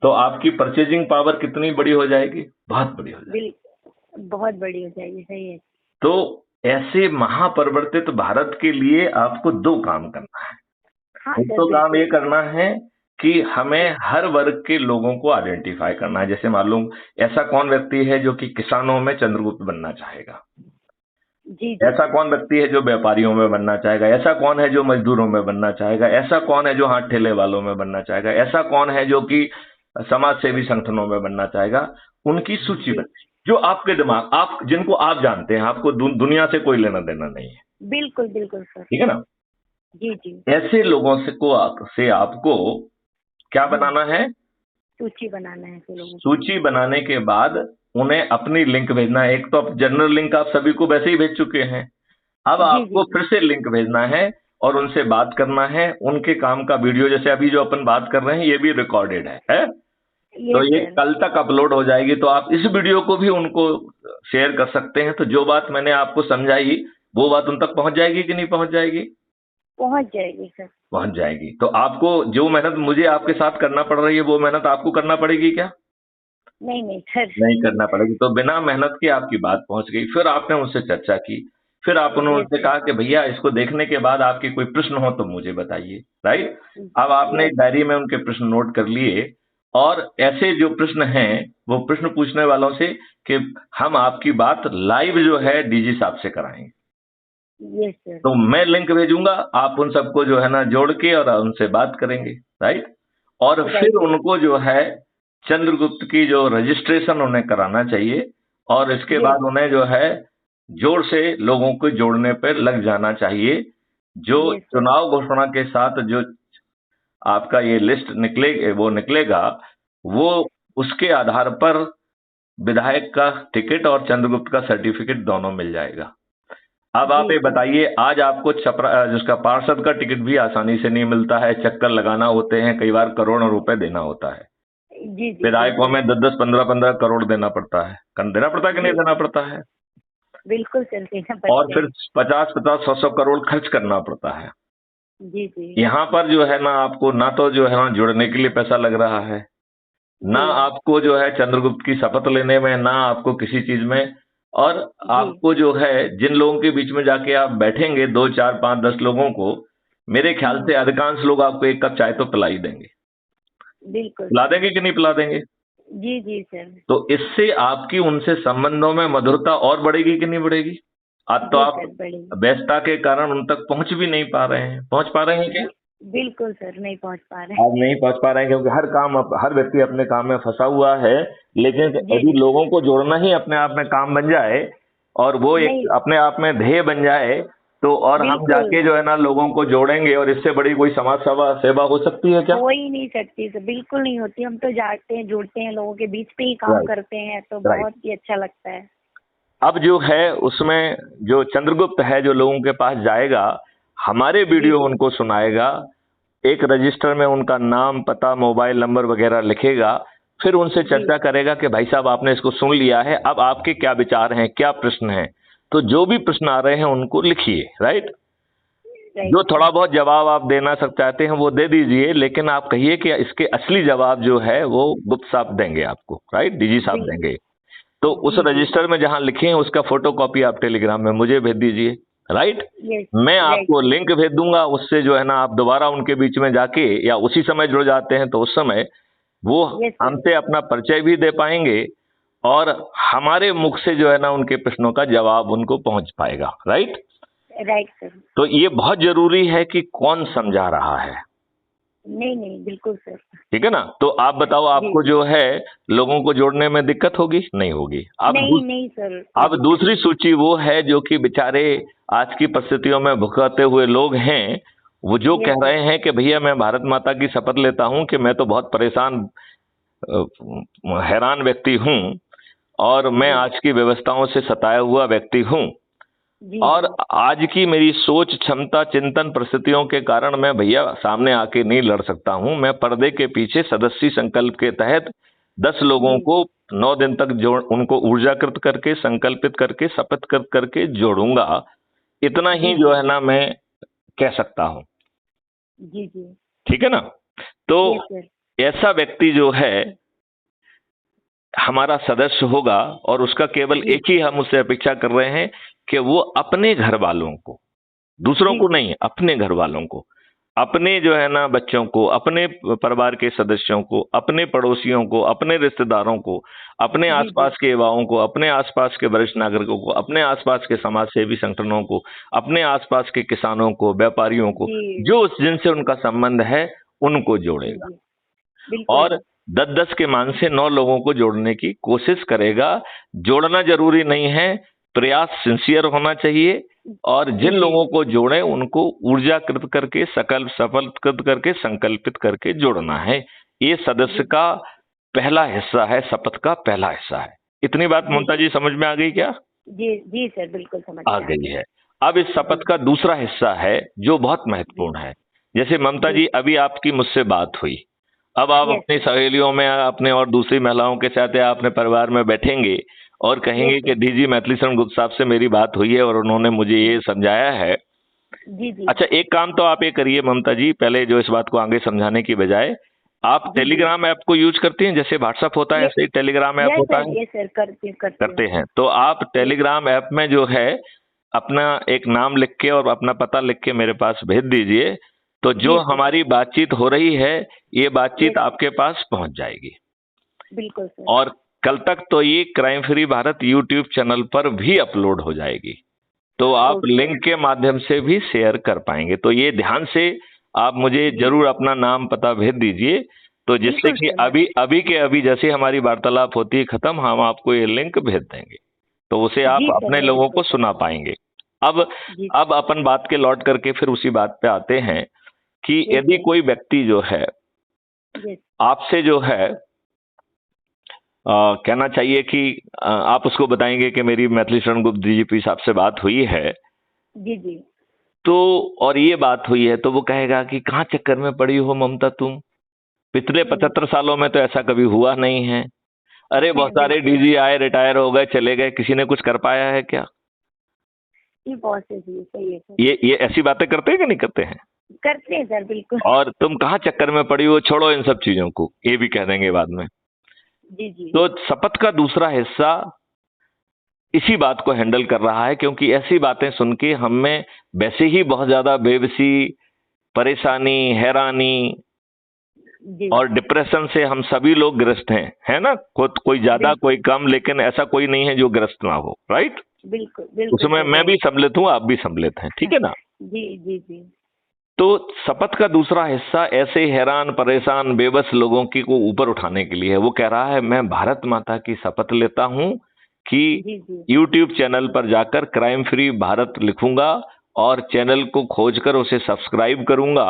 तो आपकी परचेजिंग पावर कितनी बड़ी हो जाएगी? बहुत बड़ी हो जाएगी। बहुत बड़ी हो जाएगी, सही है। तो ऐसे महापरिवर्तित भारत के लिए आपको 2 काम करना है। हाँ, एक तो काम ये करना है कि हमें हर वर्ग के लोगों को आइडेंटिफाई करना है। जैसे मालूम, ऐसा कौन व्यक्ति है जो कि किसानों में चंद्रगुप्त बनना चाहेगा? जी। ऐसा कौन व्यक्ति है जो व्यापारियों में बनना चाहेगा? ऐसा कौन है जो मजदूरों में बनना चाहेगा? ऐसा कौन है जो हाथ ठेले वालों में बनना चाहेगा? ऐसा कौन है जो कि समाज सेवी संगठनों में बनना चाहेगा? उनकी सूची बनाइए, जो आपके दिमाग, आप जिनको आप जानते हैं, आपको दुनिया से कोई लेना देना नहीं है। बिल्कुल सर। ठीक है ना? जी। ऐसे लोगों से आपको क्या बनाना है? सूची बनाना है लोगों। सूची बनाने के बाद उन्हें अपनी लिंक भेजना है। एक तो जनरल लिंक आप सभी को वैसे ही भेज चुके हैं, अब आपको फिर से लिंक भेजना है और उनसे बात करना है। उनके काम का वीडियो, जैसे अभी जो अपन बात कर रहे हैं, ये भी रिकॉर्डेड है? तो ये कल तक अपलोड हो जाएगी, तो आप इस वीडियो को भी उनको शेयर कर सकते हैं। तो जो बात मैंने आपको समझाई वो बात उन तक पहुंच जाएगी कि नहीं पहुंच जाएगी? पहुंच जाएगी सर। पहुंच जाएगी। तो आपको जो मेहनत मुझे आपके साथ करना पड़ रही है, वो मेहनत आपको करना पड़ेगी क्या? नहीं सर, नहीं करना पड़ेगी। तो बिना मेहनत के आपकी बात पहुंच गई। फिर आपने उनसे चर्चा की, फिर आपने उनसे कहा कि भैया इसको देखने के बाद आपके कोई प्रश्न हो तो मुझे बताइए, राइट? अब आपने डायरी में उनके प्रश्न नोट कर लिए, और ऐसे जो प्रश्न हैं वो प्रश्न पूछने वालों से कि हम आपकी बात लाइव जो है डीजी साहब से कराएंगे। Yes sir. तो मैं लिंक भेजूंगा, आप उन सबको जो है ना जोड़ के और उनसे बात करेंगे, राइट? और फिर उनको जो है चंद्रगुप्त की जो रजिस्ट्रेशन उन्हें कराना चाहिए, और इसके बाद उन्हें जो है जोर से लोगों को जोड़ने पर लग जाना चाहिए। जो चुनाव घोषणा के साथ जो आपका ये लिस्ट निकलेगा, वो उसके आधार पर विधायक का टिकट और चंद्रगुप्त का सर्टिफिकेट दोनों मिल जाएगा। अब आप ये बताइए, आज आपको जिसका पार्षद का टिकट भी आसानी से नहीं मिलता है, चक्कर लगाना होते हैं, कई बार करोड़ों रुपए देना होता है। विधायकों में 10-10, 15-15 करोड़ देना पड़ता है। देना पड़ता है कि नहीं देना पड़ता है? बिल्कुल सर, देना पड़ता है। और फिर 50-50, 100-100 करोड़ खर्च करना पड़ता है। जी। यहाँ पर जो है ना, आपको ना तो जो है ना जुड़ने के लिए पैसा लग रहा है, ना आपको जो है चंद्रगुप्त की शपथ लेने में, ना आपको किसी चीज में। और आपको जो है जिन लोगों के बीच में जाके आप बैठेंगे, 2, 4, 5, 10 लोगों को, मेरे ख्याल से अधिकांश लोग आपको 1 कप चाय तो पिला ही देंगे। बिल्कुल। पिला देंगे कि नहीं पिला देंगे? जी सर। तो इससे आपकी उनसे संबंधों में मधुरता और बढ़ेगी कि नहीं बढ़ेगी? आज तो आप व्यस्तता के कारण उन तक पहुंच भी नहीं पा रहे हैं। पहुंच पा रहे हैं क्या? बिल्कुल सर, नहीं पहुंच पा रहे हैं। आज नहीं पहुंच पा रहे हैं क्योंकि हर व्यक्ति अपने काम में फंसा हुआ है। लेकिन यदि लोगों को जोड़ना ही अपने आप में काम बन जाए, और वो एक अपने आप में ध्येय बन जाए, तो और हम जाके जो है ना लोगों को जोड़ेंगे, और इससे बड़ी कोई समाज सेवा हो सकती है क्या? हो ही नहीं सकती सर, बिल्कुल नहीं होती। हम तो जाते हैं, जुड़ते हैं, लोगों के बीच पे ही काम करते हैं, तो बहुत ही अच्छा लगता है। अब जो है उसमें जो चंद्रगुप्त है, जो लोगों के पास जाएगा, हमारे वीडियो उनको सुनाएगा, एक रजिस्टर में उनका नाम, पता, मोबाइल नंबर वगैरह लिखेगा, फिर उनसे चर्चा करेगा कि भाई साहब आपने इसको सुन लिया है, अब आपके क्या विचार हैं, क्या प्रश्न हैं। तो जो भी प्रश्न आ रहे हैं उनको लिखिए, राइट? जो थोड़ा बहुत जवाब आप देना चाहते हैं वो दे दीजिए, लेकिन आप कहिए कि इसके असली जवाब जो है वो गुप्त साहब देंगे आपको, राइट? डीजी साहब देंगे। तो उस रजिस्टर में जहां लिखे हैं उसका फोटोकॉपी आप टेलीग्राम में मुझे भेज दीजिए, राइट? मैं आपको लिंक भेज दूंगा, उससे जो है ना आप दोबारा उनके बीच में जाके, या उसी समय जुड़ जाते हैं तो उस समय वो हमसे अपना परिचय भी दे पाएंगे, और हमारे मुख से जो है ना उनके प्रश्नों का जवाब उनको पहुंच पाएगा, राइट? Right sir. तो ये बहुत जरूरी है कि कौन समझा रहा है, नहीं नहीं, बिल्कुल सर। ठीक है ना। तो आप बताओ, आपको जी। जो है लोगों को जोड़ने में दिक्कत होगी? नहीं होगी। नहीं नहीं सर, कोई अब दिक्कत दूसरी नहीं। सूची वो है जो कि बेचारे आज की परिस्थितियों में भुगते हुए लोग हैं। वो जो यस कह सर। रहे हैं कि भैया मैं भारत माता की शपथ लेता हूं कि मैं तो बहुत परेशान, हैरान व्यक्ति हूं, और मैं जी आज की व्यवस्थाओं से सताया हुआ व्यक्ति हूं, जी और जी आज की मेरी सोच क्षमता चिंतन परिस्थितियों के कारण मैं भैया सामने आके नहीं लड़ सकता हूं। मैं पर्दे के पीछे सदस्य संकल्प के तहत 10 लोगों जी को 9 दिन तक जोड़, उनको ऊर्जाकृत करके, संकल्पित करके, शपथ करके जोड़ूंगा। इतना ही जी जो जी है ना मैं कह सकता हूं। जी जी। ठीक है ना। तो यस सर। ऐसा व्यक्ति जो है हमारा सदस्य होगा, और उसका केवल जी एक ही हम उससे अपेक्षा कर रहे हैं कि वो अपने घर वालों को, दूसरों जी को जी नहीं, अपने घर वालों को, अपने जो है ना बच्चों को, अपने परिवार के सदस्यों को, अपने पड़ोसियों को, अपने रिश्तेदारों को, अपने जी जी आसपास के युवाओं को, अपने आसपास के वरिष्ठ नागरिकों को, अपने आसपास के समाज सेवी संगठनों को, अपने आसपास के किसानों को, व्यापारियों को, जी जो उस जिनसे उनका संबंध है, उनको जी जोड़ेगा। जी, बिल्कुल। और 10-10 के मान से 9 लोगों को जोड़ने की कोशिश करेगा। जोड़ना जरूरी नहीं है, प्रयास सिंसियर होना चाहिए। और जी जिन जी लोगों को जोड़े उनको ऊर्जाकृत करके, सकल सफलकृत करके, संकल्पित करके जोड़ना है। ये सदस्य जी का पहला हिस्सा है, शपथ का पहला हिस्सा है। इतनी बात जी ममता जी समझ में आ गई क्या? जी जी सर, बिल्कुल समझ आ में आ गई गई। है। अब इस जी शपथ का दूसरा हिस्सा है जो बहुत जी महत्वपूर्ण है। जैसे ममता जी जी, अभी आपकी मुझसे बात हुई, अब आप यस अपनी सर। सहेलियों में, अपने और दूसरी महिलाओं के साथ या अपने परिवार में बैठेंगे और यस कहेंगे कि सर। डीजी मैथिली शरण गुप्ता साहब से मेरी बात हुई है और उन्होंने मुझे जी ये समझाया है। जी जी अच्छा, एक काम तो आप ये करिए ममता जी, पहले जो इस बात को आगे समझाने की बजाय, आप जी जी टेलीग्राम ऐप को यूज करती हैं? जैसे व्हाट्सएप होता है ये ऐसे ही टेलीग्राम ऐप होता है। यस सर, करती करती करते हूँ। हैं तो आप यस टेलीग्राम ऐप में जो है अपना एक नाम लिख के और अपना पता लिख के मेरे पास भेज दीजिए। तो जो जी सर। हमारी बातचीत हो रही है, ये बातचीत यस सर, आपके पास पहुंच जाएगी। बिल्कुल सर। और कल तक तो ये crime free Bharat YouTube channel पर भी अपलोड हो जाएगी, तो आप ओके। लिंक के माध्यम से भी शेयर कर पाएंगे। तो ये ध्यान से आप मुझे जी जरूर अपना नाम पता भेज दीजिए, तो जिससे बिल्कुल कि सर, मैं अभी अभी के अभी जैसे हमारी वार्तालाप होती है खत्म, हम आपको ये लिंक भेज देंगे, तो उसे आप जी सर, अपने मैं लोगों बिल्कुल को सर। सुना पाएंगे। अब जी अब अपन बात के लौट करके फिर उसी बात पे आते हैं कि यस यदि सर। कोई व्यक्ति जो है यस आपसे जो है कहना चाहिए कि आप उसको बताएंगे कि मेरी मैथिली शरण गुप्ता डीजीपी साहब से बात हुई है, जी जी तो और ये बात हुई है, तो वो कहेगा कि कहाँ चक्कर में पड़ी हो ममता तुम, पिछले 75 सालों में तो ऐसा कभी हुआ नहीं है। अरे बहुत सारे बिल्कुल। डीजी आए, रिटायर हो गए, चले गए, किसी ने कुछ कर पाया है क्या? ये बहुत सही है, सही है सर। ये ऐसी बातें करते हैं कि नहीं करते हैं? करते हैं सर, बिल्कुल। और तुम कहाँ चक्कर में पड़ी हो, छोड़ो इन सब चीजों को, ये भी कह देंगे बाद में। जी जी तो शपथ का दूसरा हिस्सा इसी बात को हैंडल कर रहा है, क्योंकि ऐसी बातें सुन के हम में वैसे ही बहुत ज्यादा बेबसी, परेशानी, हैरानी जी और डिप्रेशन से हम सभी लोग ग्रस्त हैं, है ना। कोई ज्यादा बिल्कुल कोई कम, लेकिन ऐसा कोई नहीं है जो ग्रस्त ना हो, राइट। बिल्कुल बिल्कुल उसमें सर, मैं बहुत। भी सम्मिलित हूं, आप भी सम्मिलित हैं, ठीक है ना। जी जी जी तो शपथ का दूसरा हिस्सा ऐसे हैरान, परेशान, बेबस लोगों की को ऊपर उठाने के लिए है। वो कह रहा है मैं भारत माता की शपथ लेता हूं कि जी जी यूट्यूब चैनल पर जाकर क्राइम फ्री भारत लिखूंगा और चैनल को खोजकर उसे सब्सक्राइब करूंगा,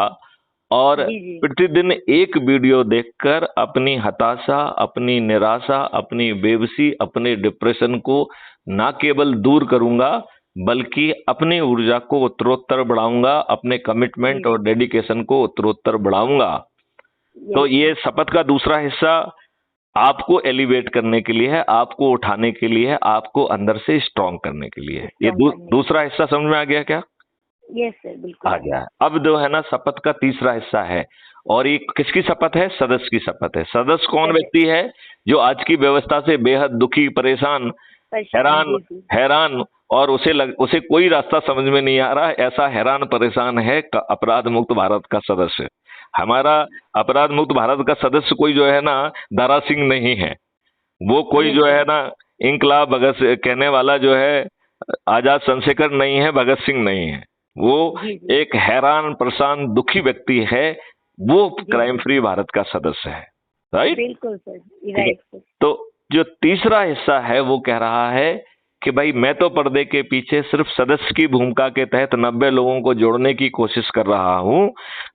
और जी जी प्रतिदिन एक वीडियो देखकर अपनी हताशा, अपनी निराशा, अपनी बेबसी, अपने डिप्रेशन को ना केवल दूर करूंगा, बल्कि अपनी ऊर्जा को उत्तरोत्तर बढ़ाऊंगा, अपने कमिटमेंट जी और डेडिकेशन को उत्तरोत्तर बढ़ाऊंगा। यस तो सर। ये शपथ का दूसरा हिस्सा आपको एलिवेट करने के लिए है, आपको उठाने के लिए है, आपको अंदर से स्ट्रांग करने के लिए है। ये स्ट्रॉन्ग करने के दूसरा हिस्सा समझ में आ गया क्या? लिए। यस सर, बिल्कुल। आ गया है। अब जो है ना शपथ का तीसरा हिस्सा है, और ये किसकी शपथ है? सदस्य की शपथ है। सदस्य कौन सर व्यक्ति है? जो आज की व्यवस्था से बेहद दुखी, परेशान, परेशान। हैरान, जी जी हैरान, और उसे कोई रास्ता समझ में नहीं आ रहा, ऐसा हैरान परेशान है अपराध मुक्त भारत का सदस्य। हमारा अपराध मुक्त भारत का सदस्य कोई जो है ना दारा सिंह नहीं है, वो कोई यस जो सर। है ना इनकलाब भगत कहने वाला जो है आजाद चंद्रशेखर नहीं है, भगत सिंह नहीं है। वो जी जी एक हैरान, परेशान, दुखी व्यक्ति है, वो जी क्राइम फ्री भारत का सदस्य है, राइट। बिल्कुल सर, राइट सर। तो जो तीसरा हिस्सा है वो कह रहा है कि भाई मैं तो पर्दे के पीछे सिर्फ सदस्य की भूमिका के तहत 90 लोगों को जोड़ने की कोशिश कर रहा हूं,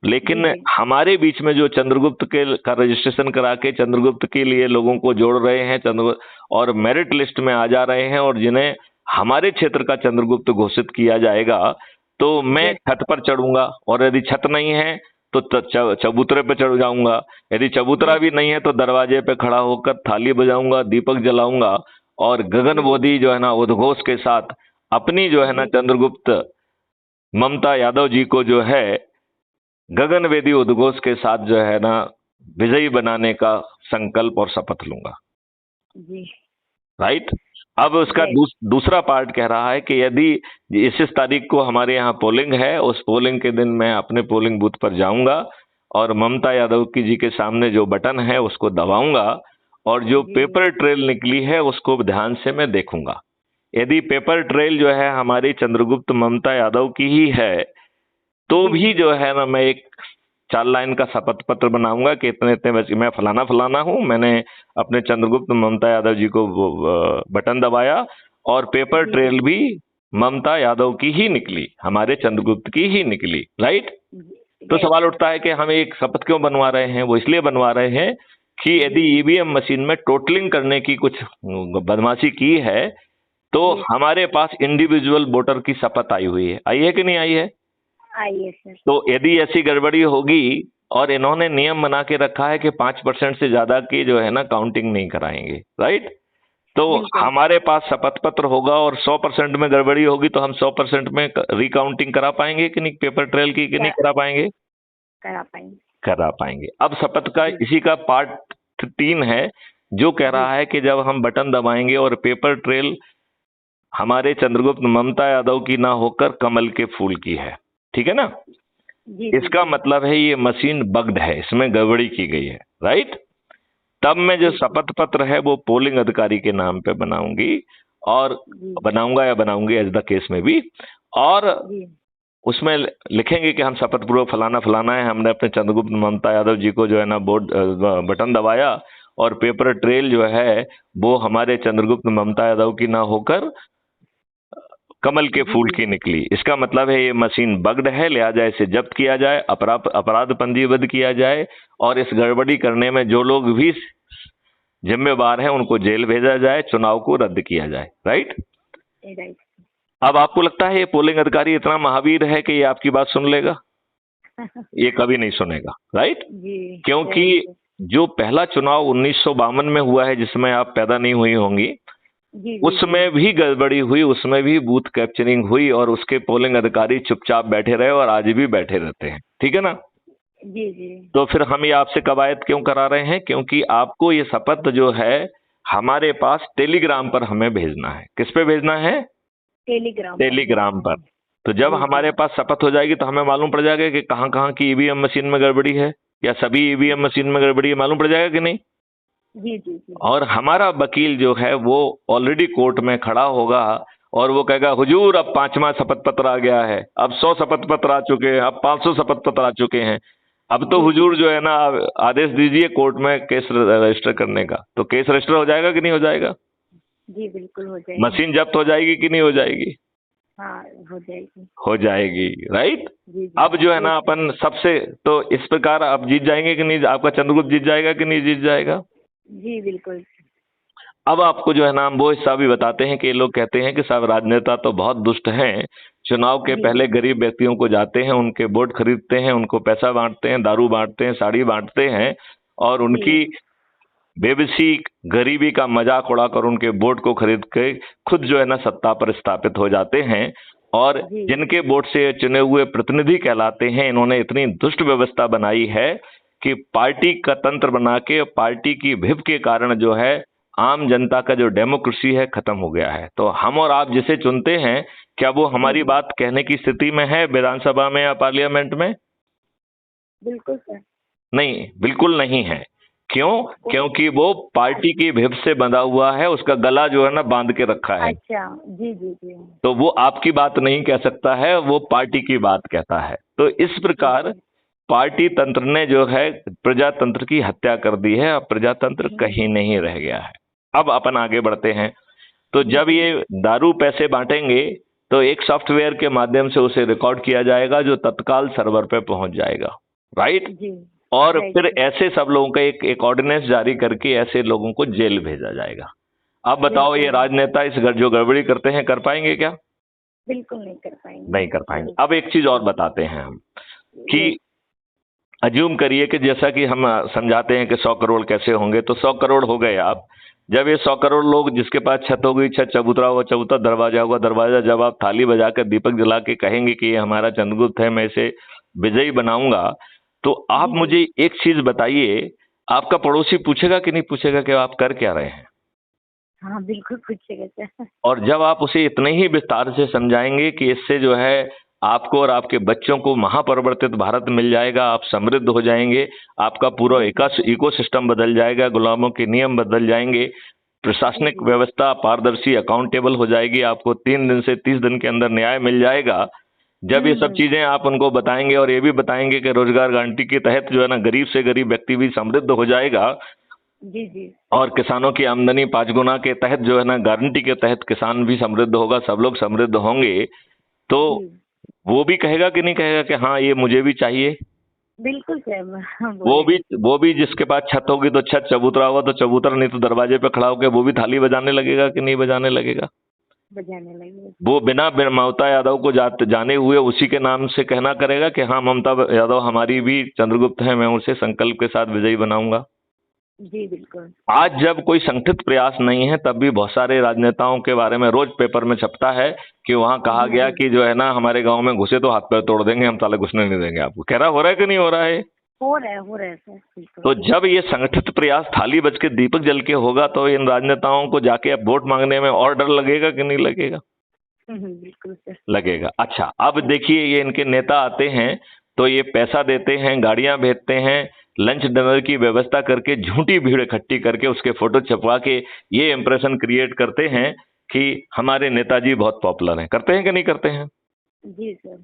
लेकिन जी हमारे बीच में जो चंद्रगुप्त के का रजिस्ट्रेशन करा के चंद्रगुप्त के लिए लोगों को जोड़ रहे हैं, चंद्रगुप्त और मेरिट लिस्ट में आ जा रहे हैं, और जिन्हें हमारे क्षेत्र का चंद्रगुप्त घोषित किया जाएगा, तो मैं जी छत पर चढ़ूंगा, और यदि छत नहीं है तो चबूतरे पे चढ़ जाऊंगा, यदि चबूतरा भी नहीं है तो दरवाजे पे खड़ा होकर थाली बजाऊंगा, दीपक जलाऊंगा, और गगनबोधी जो है ना उद्घोष के साथ अपनी जो है ना चंद्रगुप्त ममता यादव जी को जो है गगनवेदी उद्घोष के साथ जो है ना विजयी बनाने का संकल्प और शपथ लूंगा, जी राइट। अब उसका दूसरा पार्ट कह रहा है कि यदि इस तारीख को हमारे यहाँ पोलिंग है, उस पोलिंग के दिन मैं अपने पोलिंग बूथ पर जाऊंगा और ममता यादव की जी के सामने जो बटन है उसको दबाऊंगा, और जो पेपर ट्रेल निकली है उसको ध्यान से मैं देखूंगा। यदि पेपर ट्रेल जो है हमारी चंद्रगुप्त ममता यादव की ही है, तो भी जो है ना मैं एक 4 लाइन का शपथ पत्र बनाऊंगा कि इतने इतने बजे मैं फलाना फलाना हूं, मैंने अपने चंद्रगुप्त ममता यादव जी को बटन दबाया, और पेपर ट्रेल भी ममता यादव की ही निकली, हमारे चंद्रगुप्त की ही निकली, राइट। तो सवाल उठता है कि हम एक शपथ क्यों बनवा रहे हैं? वो इसलिए बनवा रहे हैं कि यदि ईवीएम मशीन में टोटलिंग करने की कुछ बदमाशी की है, तो हमारे पास इंडिविजुअल वोटर की शपथ आई हुई है, आई है कि नहीं आई है? आई है सर। तो यदि ऐसी गड़बड़ी होगी, और इन्होंने नियम बना के रखा है कि 5% से ज्यादा की जो है ना काउंटिंग नहीं कराएंगे, राइट। तो हमारे पास शपथ पत्र होगा और 100% में गड़बड़ी होगी, तो हम 100% में रिकाउंटिंग करा पाएंगे कि नहीं, पेपर ट्रेल की कि नहीं करा पाएंगे? करा पाएंगे। अब शपथ का इसी का पार्ट 3 है, जो कह रहा है कि जब हम बटन दबाएंगे और पेपर ट्रेल हमारे चंद्रगुप्त ममता यादव की ना होकर कमल के फूल की है, ठीक है ना, इसका मतलब है ये मशीन बग्ड है, इसमें गड़बड़ी की गई है, राइट। तब मैं जो शपथ पत्र है वो पोलिंग अधिकारी के नाम पे बनाऊंगी, और बनाऊंगा या बनाऊंगी एज द केस में भी, और उसमें लिखेंगे कि हम शपथ पूर्वक फलाना फलाना है, हमने अपने चंद्रगुप्त ममता यादव जी को जो है ना बोर्ड बटन दबाया, और पेपर ट्रेल जो है वो हमारे चंद्रगुप्त ममता यादव की ना होकर कमल के फूल की निकली। इसका मतलब है ये मशीन बग्ड है, लिहाजा इसे जब्त किया जाए, अपराध पंजीबद्ध किया जाए, और इस गड़बड़ी करने में जो लोग भी जिम्मेवार हैं उनको जेल भेजा जाए, चुनाव को रद्द किया जाए, राइट। अब आपको लगता है ये पोलिंग अधिकारी इतना महावीर है कि ये आपकी बात सुन लेगा? ये कभी नहीं सुनेगा, राइट। क्योंकि जो पहला चुनाव 1952 में हुआ है, जिसमें आप पैदा नहीं हुई होंगी, उसमें भी गड़बड़ी हुई, उसमें भी बूथ कैप्चरिंग हुई, और उसके पोलिंग अधिकारी चुपचाप बैठे रहे और आज भी बैठे रहते हैं, ठीक है ना। तो फिर हम ये आपसे कवायद क्यों करा रहे हैं? क्योंकि आपको ये शपथ जो है हमारे पास टेलीग्राम पर हमें भेजना है। किस पे भेजना है? टेलीग्राम पर। तो जब हमारे पास शपथ हो जाएगी तो हमें मालूम पड़ जाएगा कि कहाँ कहाँ की ईवीएम मशीन में गड़बड़ी है, या सभी ईवीएम मशीन में गड़बड़ी है, मालूम पड़ जाएगा कि नहीं? और हमारा वकील जो है वो ऑलरेडी कोर्ट में खड़ा होगा और वो कहेगा, हुजूर अब 5वां शपथ पत्र आ गया है, अब 100 शपथ पत्र आ चुके हैं, अब 500 शपथ पत्र आ चुके हैं, अब तो हुजूर जो है ना आदेश दीजिए कोर्ट में केस रजिस्टर करने का। तो केस रजिस्टर हो जाएगा कि नहीं हो जाएगा? जी बिल्कुल हो जाएगी। मशीन जब्त हो जाएगी कि नहीं हो जाएगी? हाँ हो जाएगी। हो जाएगी, राइट। अब जो है ना अपन सबसे, तो इस प्रकार आप जीत जाएंगे कि नहीं? आपका चंद्रगुप्त जीत जाएगा कि नहीं जीत जाएगा? जी बिल्कुल। अब आपको जो है ना हम वो हिस्सा भी बताते हैं कि ये लोग कहते हैं कि साहब राजनेता तो बहुत दुष्ट हैं, चुनाव के पहले गरीब व्यक्तियों को जाते हैं, उनके वोट खरीदते हैं, उनको पैसा बांटते हैं, दारू बांटते हैं, साड़ी बांटते हैं, और उनकी बेबसी गरीबी का मजाक उड़ाकर उनके वोट को खरीद के खुद जो है ना सत्ता पर स्थापित हो जाते हैं, और जिनके वोट से चुने हुए प्रतिनिधि कहलाते हैं, इन्होंने इतनी दुष्ट व्यवस्था बनाई है कि पार्टी का तंत्र बना के पार्टी की भिप के कारण जो है आम जनता का जो डेमोक्रेसी है खत्म हो गया है। तो हम और आप जिसे चुनते हैं, क्या वो हमारी बात कहने की स्थिति में है विधानसभा में या पार्लियामेंट में? बिल्कुल सर। नहीं, बिल्कुल नहीं है। क्यों? क्योंकि वो पार्टी की भिप से बंधा हुआ है, उसका गला जो है ना बांध के रखा है। अच्छा, जी जी जी। तो वो आपकी बात नहीं कह सकता है, वो पार्टी की बात कहता है। तो इस प्रकार पार्टी तंत्र ने जो है प्रजातंत्र की हत्या कर दी है। अब प्रजातंत्र कहीं नहीं रह गया है। अब अपन आगे बढ़ते हैं। तो जब ये दारू पैसे बांटेंगे तो एक सॉफ्टवेयर के माध्यम से उसे रिकॉर्ड किया जाएगा जो तत्काल सर्वर पे पहुंच जाएगा, राइट। और फिर ऐसे सब लोगों का एक ऑर्डिनेंस जारी करके ऐसे लोगों को जेल भेजा जाएगा। अब बताओ ये राजनेता इस जो गड़बड़ी करते हैं कर पाएंगे क्या? बिल्कुल नहीं कर पाएंगे। नहीं कर पाएंगे। अब एक चीज और बताते हैं हम कि अज्यूम करिए कि जैसा कि हम समझाते हैं कि 100 करोड़ कैसे होंगे, तो 100 करोड़ हो गए। आप जब ये 100 करोड़ लोग जिसके पास छत होगी छत, चबूतरा होगा चबूतरा, दरवाजा होगा दरवाजा, जब आप थाली बजाकर दीपक जला के कहेंगे कि ये हमारा चंद्रगुप्त है, मैं इसे विजयी बनाऊंगा, तो आप मुझे एक चीज बताइए, आपका पड़ोसी पूछेगा कि नहीं पूछेगा कि आप कर क्या रहे हैं? हाँ बिल्कुल पूछेगा सर। और जब आप उसे इतने ही विस्तार से समझाएंगे कि इससे जो है आपको और आपके बच्चों को महापरिवर्तित भारत मिल जाएगा, आप समृद्ध हो जाएंगे, आपका पूरा इकोसिस्टम बदल जाएगा, गुलामों के नियम बदल जाएंगे, प्रशासनिक व्यवस्था पारदर्शी अकाउंटेबल हो जाएगी, आपको 3 दिन से 30 दिन के अंदर न्याय मिल जाएगा। जब ये सब चीजें आप उनको बताएंगे और ये भी बताएंगे कि रोजगार गारंटी के तहत जो है ना गरीब से गरीब व्यक्ति भी समृद्ध हो जाएगा, जी, और किसानों की आमदनी 5 गुना के तहत जो है ना गारंटी के तहत किसान भी समृद्ध होगा, सब लोग समृद्ध होंगे, तो वो भी कहेगा कि नहीं कहेगा कि हाँ ये मुझे भी चाहिए? बिल्कुल सर। वो भी जिसके पास छत होगी तो छत, चबूतरा होगा तो चबूतरा, नहीं तो दरवाजे पे खड़ा होकर वो भी थाली बजाने लगेगा कि नहीं बजाने लगेगा? बजाने लगेगा। वो बिना ममता यादव को जाने हुए उसी के नाम से कहना करेगा कि हाँ ममता यादव हमारी भी चंद्रगुप्त है, मैं उसे संकल्प के साथ विजयी बनाऊंगा। जी बिल्कुल। आज जब कोई संगठित प्रयास नहीं है तब भी बहुत सारे राजनेताओं के बारे में रोज पेपर में छपता है कि वहां कहा गया कि जो है ना हमारे गांव में घुसे तो हाथ पैर तोड़ देंगे, हम ताले घुसने नहीं देंगे आपको। कह रहा हो रहा है कि नहीं हो रहा है? हो रहा है सर। तो जब ये संगठित प्रयास थाली बज के दीपक जल के होगा तो इन राजनेताओं को जाके अब वोट मांगने में और डर लगेगा कि नहीं लगेगा? बिल्कुल सर लगेगा। अच्छा अब देखिए ये इनके नेता आते हैं तो ये पैसा देते हैं, गाड़ियां भेजते हैं, लंच डिनर की व्यवस्था करके झूठी भीड़ इकट्ठी करके उसके फोटो छपवा के ये इंप्रेशन क्रिएट करते हैं कि हमारे नेताजी बहुत पॉपुलर हैं। करते हैं कि नहीं करते हैं? जी सर।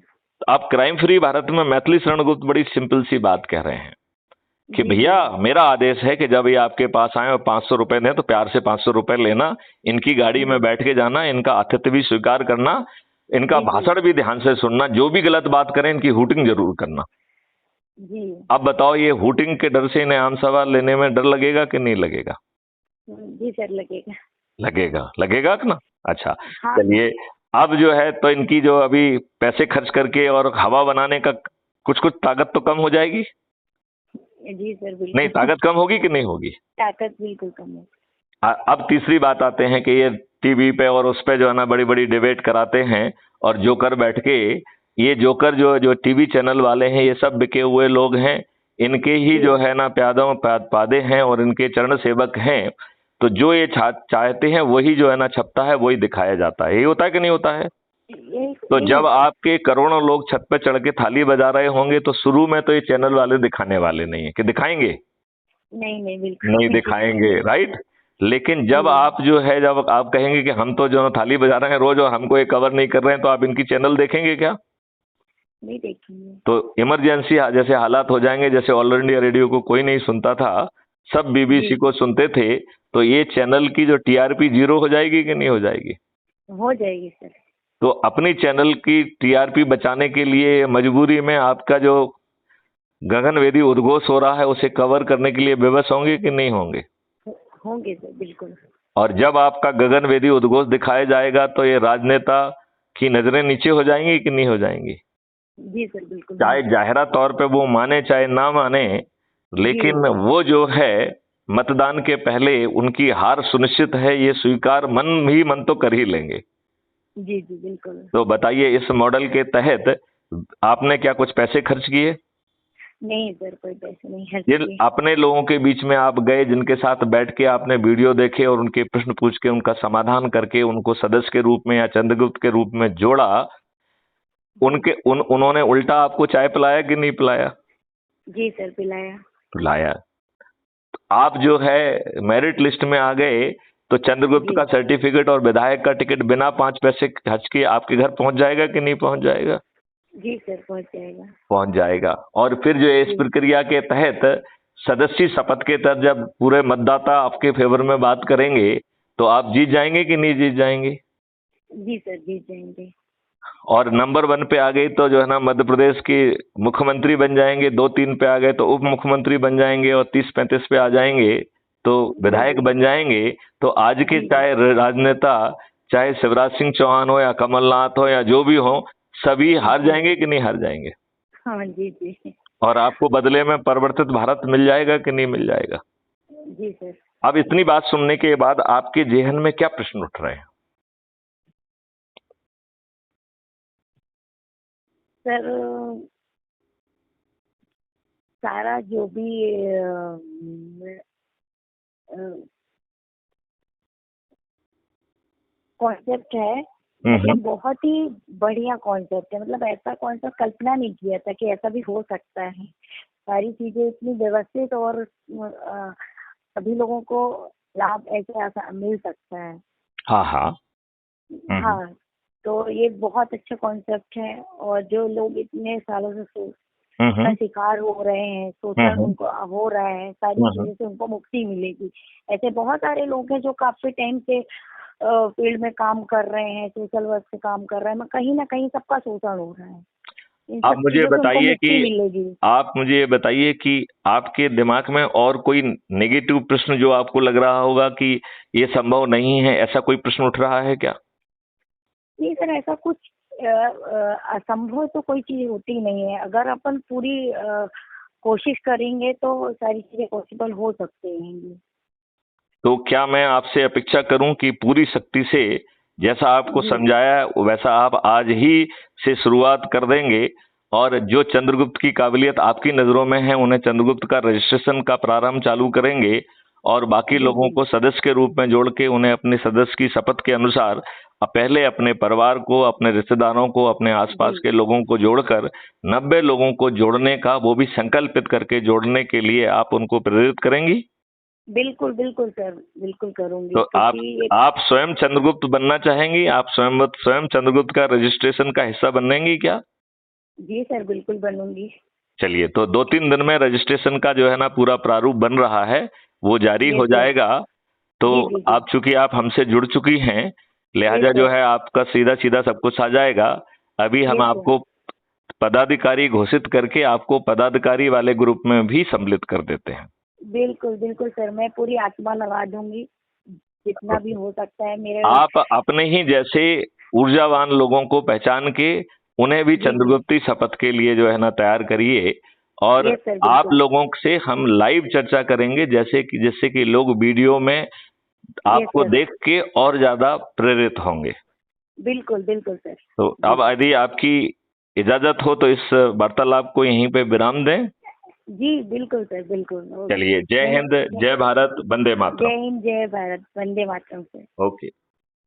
आप क्राइम फ्री भारत में मैथिली शरण गुप्त बड़ी सिंपल सी बात कह रहे हैं कि भैया मेरा आदेश है कि जब ये आपके पास आए और 500 रुपए दें तो प्यार से 500 रुपए लेना, इनकी गाड़ी में बैठ के जाना, इनका आतिथ्य भी स्वीकार करना, इनका भाषण भी ध्यान से सुनना, जो भी गलत बात करें इनकी हूटिंग जरूर करना। जी। अब बताओ ये हूटिंग के डर से इन्हें आम सभा लेने में डर लगेगा कि नहीं लगेगा? जी सर लगेगा। लगेगा कि ना? अच्छा हाँ। चलिए अब जो है तो इनकी जो अभी पैसे खर्च करके और हवा बनाने का कुछ ताकत तो कम हो जाएगी? जी सर बिल्कुल। नहीं ताकत कम होगी कि नहीं होगी? ताकत बिल्कुल कम होगी। अब तीसरी बात आते हैं कि ये टीवी पे और उस पे जो है ना बड़ी बड़ी डिबेट कराते हैं और जोकर बैठ के, ये जोकर जो टीवी चैनल वाले हैं ये सब बिके हुए लोग हैं, इनके ही जो है ना पादे हैं और इनके चरण सेवक हैं, तो जो ये चाहते हैं वही जो है ना छपता है, वही दिखाया जाता है। यही होता है कि नहीं होता है? तो जब आपके करोड़ों लोग छत पे चढ़ के थाली बजा रहे होंगे तो शुरू में तो ये चैनल वाले दिखाने वाले नहीं है कि दिखाएंगे? नहीं बिल्कुल नहीं दिखाएंगे, राइट। लेकिन जब आप जो है जब आप कहेंगे कि हम तो जो थाली बजा रहे हैं रोज और हमको ये कवर नहीं कर रहे हैं, तो आप इनकी चैनल देखेंगे क्या? नहीं देखेंगे। तो इमरजेंसी जैसे हालात हो जाएंगे, जैसे ऑल इंडिया रेडियो को कोई नहीं सुनता था, सब बीबीसी को सुनते थे, तो ये चैनल की जो टीआरपी 0 हो जाएगी कि नहीं हो जाएगी? हो जाएगी सर। तो अपनी चैनल की टीआरपी बचाने के लिए मजबूरी में आपका जो गगनवेदी उद्घोष हो रहा है उसे कवर करने के लिए विवश होंगे कि नहीं होंगे? होंगे सर बिल्कुल। और जब आपका गगनवेदी उद्घोष दिखाया जाएगा तो ये राजनेता की नजरें नीचे हो जाएंगी कि नहीं हो जाएंगी? जी सर बिल्कुल। चाहे जाहिरा तौर पे वो माने चाहे ना माने, लेकिन वो जो है मतदान के पहले उनकी हार सुनिश्चित है, ये स्वीकार मन तो कर ही लेंगे। जी बिल्कुल। तो बताइए इस मॉडल के तहत आपने क्या कुछ पैसे खर्च किए? नहीं सर कोई पैसे नहीं खर्च किए। अपने लोगों के बीच में आप गए जिनके साथ बैठ के आपने वीडियो देखे और उनके प्रश्न पूछ के उनका समाधान करके उनको सदस्य के रूप में या चंद्रगुप्त के रूप में जोड़ा, उन्होंने उल्टा आपको चाय पिलाया कि नहीं पिलाया? जी सर पिलाया। आप जो है मेरिट लिस्ट में आ गए तो चंद्रगुप्त का सर्टिफिकेट और विधायक का टिकट बिना 5 पैसे खर्च किए आपके घर पहुंच जाएगा कि नहीं पहुंच जाएगा? जी सर, पहुंच जाएगा। पहुंच जाएगा। और फिर जो है इस जी प्रक्रिया के तहत सदस्य शपथ के तहत जब पूरे मतदाता आपके फेवर में बात करेंगे तो आप जीत जाएंगे कि नहीं जीत जाएंगे? जी सर, जीत जाएंगे। और नंबर 1 पे आ गई तो जो है ना मध्य प्रदेश की मुख्यमंत्री बन जाएंगे, 2-3 पे आ गए तो उप मुख्यमंत्री बन जाएंगे, और 30-35 पे आ जाएंगे तो जी विधायक जी बन जाएंगे। तो आज के जी जी। चाहे राजनेता, चाहे शिवराज सिंह चौहान हो या कमलनाथ हो या जो भी हो, सभी हार जी जाएंगे कि नहीं हार जाएंगे? हाँ जी जी। और आपको बदले में परिवर्तित भारत मिल जाएगा कि नहीं मिल जाएगा? जी सर। अब इतनी बात सुनने के बाद आपके जेहन में क्या प्रश्न उठ रहे हैं? सर, सारा जो भी कॉन्सेप्ट है, हम्म। मतलब बहुत ही बढ़िया कॉन्सेप्ट है। मतलब ऐसा कॉन्सेप्ट कल्पना नहीं किया था कि ऐसा भी हो सकता है। सारी चीजें इतनी व्यवस्थित और सभी लोगों को लाभ ऐसे मिल सकता है। हाँ हाँ। हम्म। हाँ, तो ये बहुत अच्छा कॉन्सेप्ट है। और जो लोग इतने सालों से का हम्म। शिकार हो रहे हैं, शोषण हम्म। उनको हो रहा है, सारी हम्म। चीजों से उनको मुक्ति मिलेगी। ऐसे बहुत सारे लोग हैं जो काफी टाइम से फील्ड में काम कर रहे हैं, सोशल वर्क से काम कर रहे हैं, मगर कहीं ना कहीं सबका शोषण हो रहा है। इन आप सब मुझे चीजों से उनको बताइए मुक्ति कि मिलेगी। आप मुझे ये बताइए कि आपके दिमाग में और कोई नेगेटिव प्रश्न जो आपको लग रहा होगा कि ये संभव नहीं है, ऐसा कोई प्रश्न उठ रहा है क्या? नहीं सर, ऐसा कुछ असंभव तो कोई चीज होती नहीं है। अगर अपन पूरी कोशिश करेंगे तो सारी चीजें पॉसिबल हो सकते हैं। तो क्या मैं आपसे अपेक्षा करूं कि पूरी शक्ति से जैसा आपको जी समझाया है वैसा आप आज ही से शुरुआत कर देंगे, और जो चंद्रगुप्त की काबिलियत आपकी नजरों में है उन्हें चंद्रगुप्त का रजिस्ट्रेशन का प्रारंभ चालू करेंगे, और बाकी जी लोगों जी को सदस्य के रूप में जोड़ के उन्हें अपने सदस्य की शपथ के अनुसार पहले अपने परिवार को, अपने रिश्तेदारों को, अपने आसपास जी। के लोगों को जोड़कर 90 लोगों को जोड़ने का, वो भी संकल्पित करके जोड़ने के लिए आप उनको प्रेरित करेंगी? बिल्कुल बिल्कुल सर, बिल्कुल तो करूंगी, आप क्योंकि ये। आप स्वयं चंद्रगुप्त बनना चाहेंगी? आप स्वयं चंद्रगुप्त का रजिस्ट्रेशन का हिस्सा बनेंगी क्या? जी सर, बिल्कुल बनूंगी। चलिए, तो 2-3 दिन में रजिस्ट्रेशन का जो है ना पूरा प्रारूप बन रहा है, वो जारी यस हो सर। जाएगा। तो जी जी जी। आप चूंकि आप हमसे जुड़ चुकी हैं, यस लिहाजा जो सर। है आपका सीधा सीधा सब कुछ आ जाएगा। अभी हम यस सर। आपको पदाधिकारी घोषित करके आपको पदाधिकारी वाले ग्रुप में भी सम्मिलित कर देते हैं। बिल्कुल बिल्कुल सर, मैं पूरी आत्मा लगा दूंगी, जितना भी हो सकता है मेरे। आप अपने ही जैसे ऊर्जावान लोगों को पहचान के उन्हें भी जी जी। चंद्रगुप्ती शपथ के लिए जो है ना तैयार करिए। और यस सर, आप बिल्कुल। लोगों से हम लाइव चर्चा करेंगे, जैसे कि जिससे कि लोग वीडियो में यस आपको सर। देख के और ज्यादा प्रेरित होंगे। बिल्कुल बिल्कुल सर। तो जी अब यदि आपकी इजाजत हो तो इस वार्तालाप को यहीं पे विराम दें। जी। बिल्कुल सर, बिल्कुल। चलिए, जय हिंद, जय भारत, वंदे मातरम। जय हिंद, जय भारत, वंदे मातरम सर। ओके।